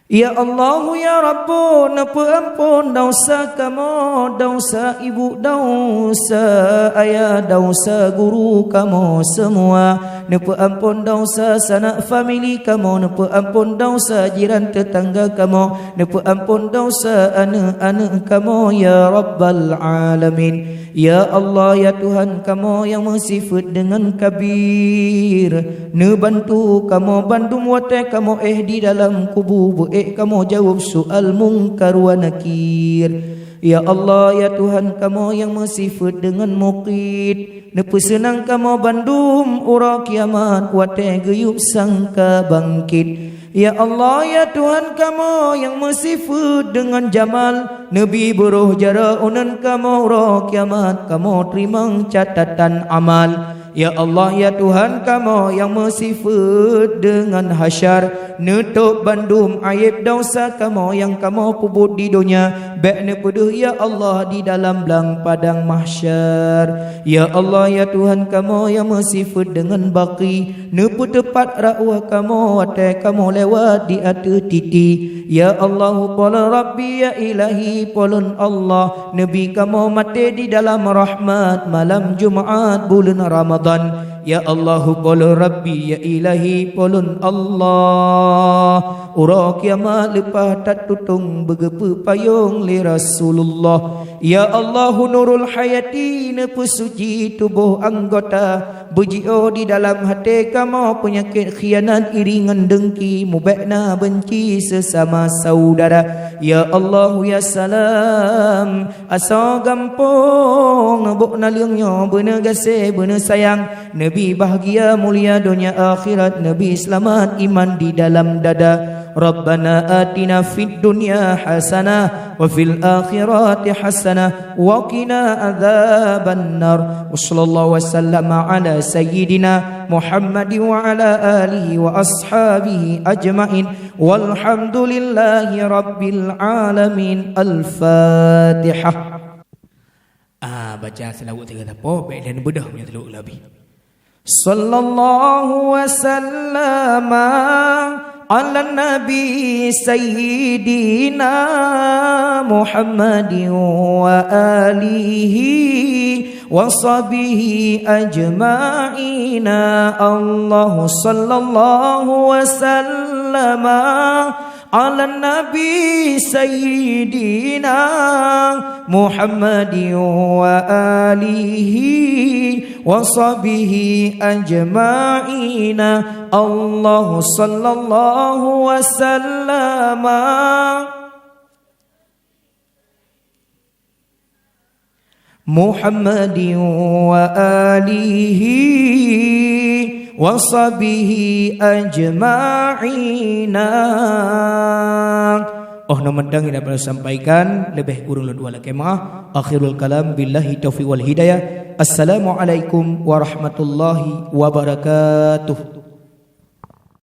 Ya Allah ya Rabbu nepu ampun dosa kamu, dosa ibu, dosa ayah, dosa guru kamu semua. Nepu ampun dosa sanak family kamu, nepu ampun dosa jiran tetangga kamu, nepu ampun dosa anak-anak kamu ya Rabbal Alamin. Ya Allah ya Tuhan kamu yang bersifat dengan kabir, ne bantu kamu bandum wate kamu di dalam kubur kamu jawab soal mungkar wa nakir. Ya Allah ya Tuhan kamu yang bersifat dengan muqit, nepu senang kamu bandum ura kiamat wate geyup sangka bangkit. Ya Allah ya Tuhan kamu yang bersifat dengan jamal, Nabi beruh jara unan kamu roh kiamat, kamu terima catatan amal. Ya Allah ya Tuhan kamu yang bersifat dengan hasyar, nutup bandum aib dosa kamu yang kamu puput di dunia, baiknya peduh ya Allah di dalam belang padang mahsyar. Ya Allah ya Tuhan kamu yang bersifat dengan baki, nupu tepat rakwah kamu watai kamu lewat di atas titi. Ya Allah pola Rabbi ya ilahi polun Allah, Nabi kamu mati di dalam rahmat malam Jumaat bulan Ramadan. Ya Allahu pola Rabbi ya ilahi polun Allah, ura kiamat lepas tak tutung begepu payung li Rasulullah. Ya Allahu nurul hayati nepu suci tubuh anggota, bujio di dalam hati kamu penyakit khianat iringan dengki, mubekna benci sesama saudara. Ya Allah ya salam asa gampang buk naliangnya bener gasih bener sayang, Nabi bahagia mulia dunia akhirat, Nabi selamat iman di dalam dada. Rabbana atina fid dunya hasanah wa fil akhirati hasanah wa qina adzaban nar. Wassallallahu wasallama ala sayyidina Muhammadin wa ala alihi wa ashabihi ajmain walhamdulillahi rabbil alamin. Al-Fatihah. Baca selawat tiga tapo baik dan bedah punya teluk lebih. Sallallahu wasallama ala nabi sayyidina Muhammadin wa alihi wa sahbihi ajma'ina. Allah sallallahu wasallama ala nabi sayyidina Muhammadin wa alihi wa sahbihi ajma'ina. Allah sallallahu wasallama Muhammadin wa alihi wa sahbihi ajma'ina. Nama yang dapat sampaikan lebih kurang dua kemah. Akhirul kalam billahi taufiq wal hidayah. Assalamualaikum warahmatullahi wabarakatuh.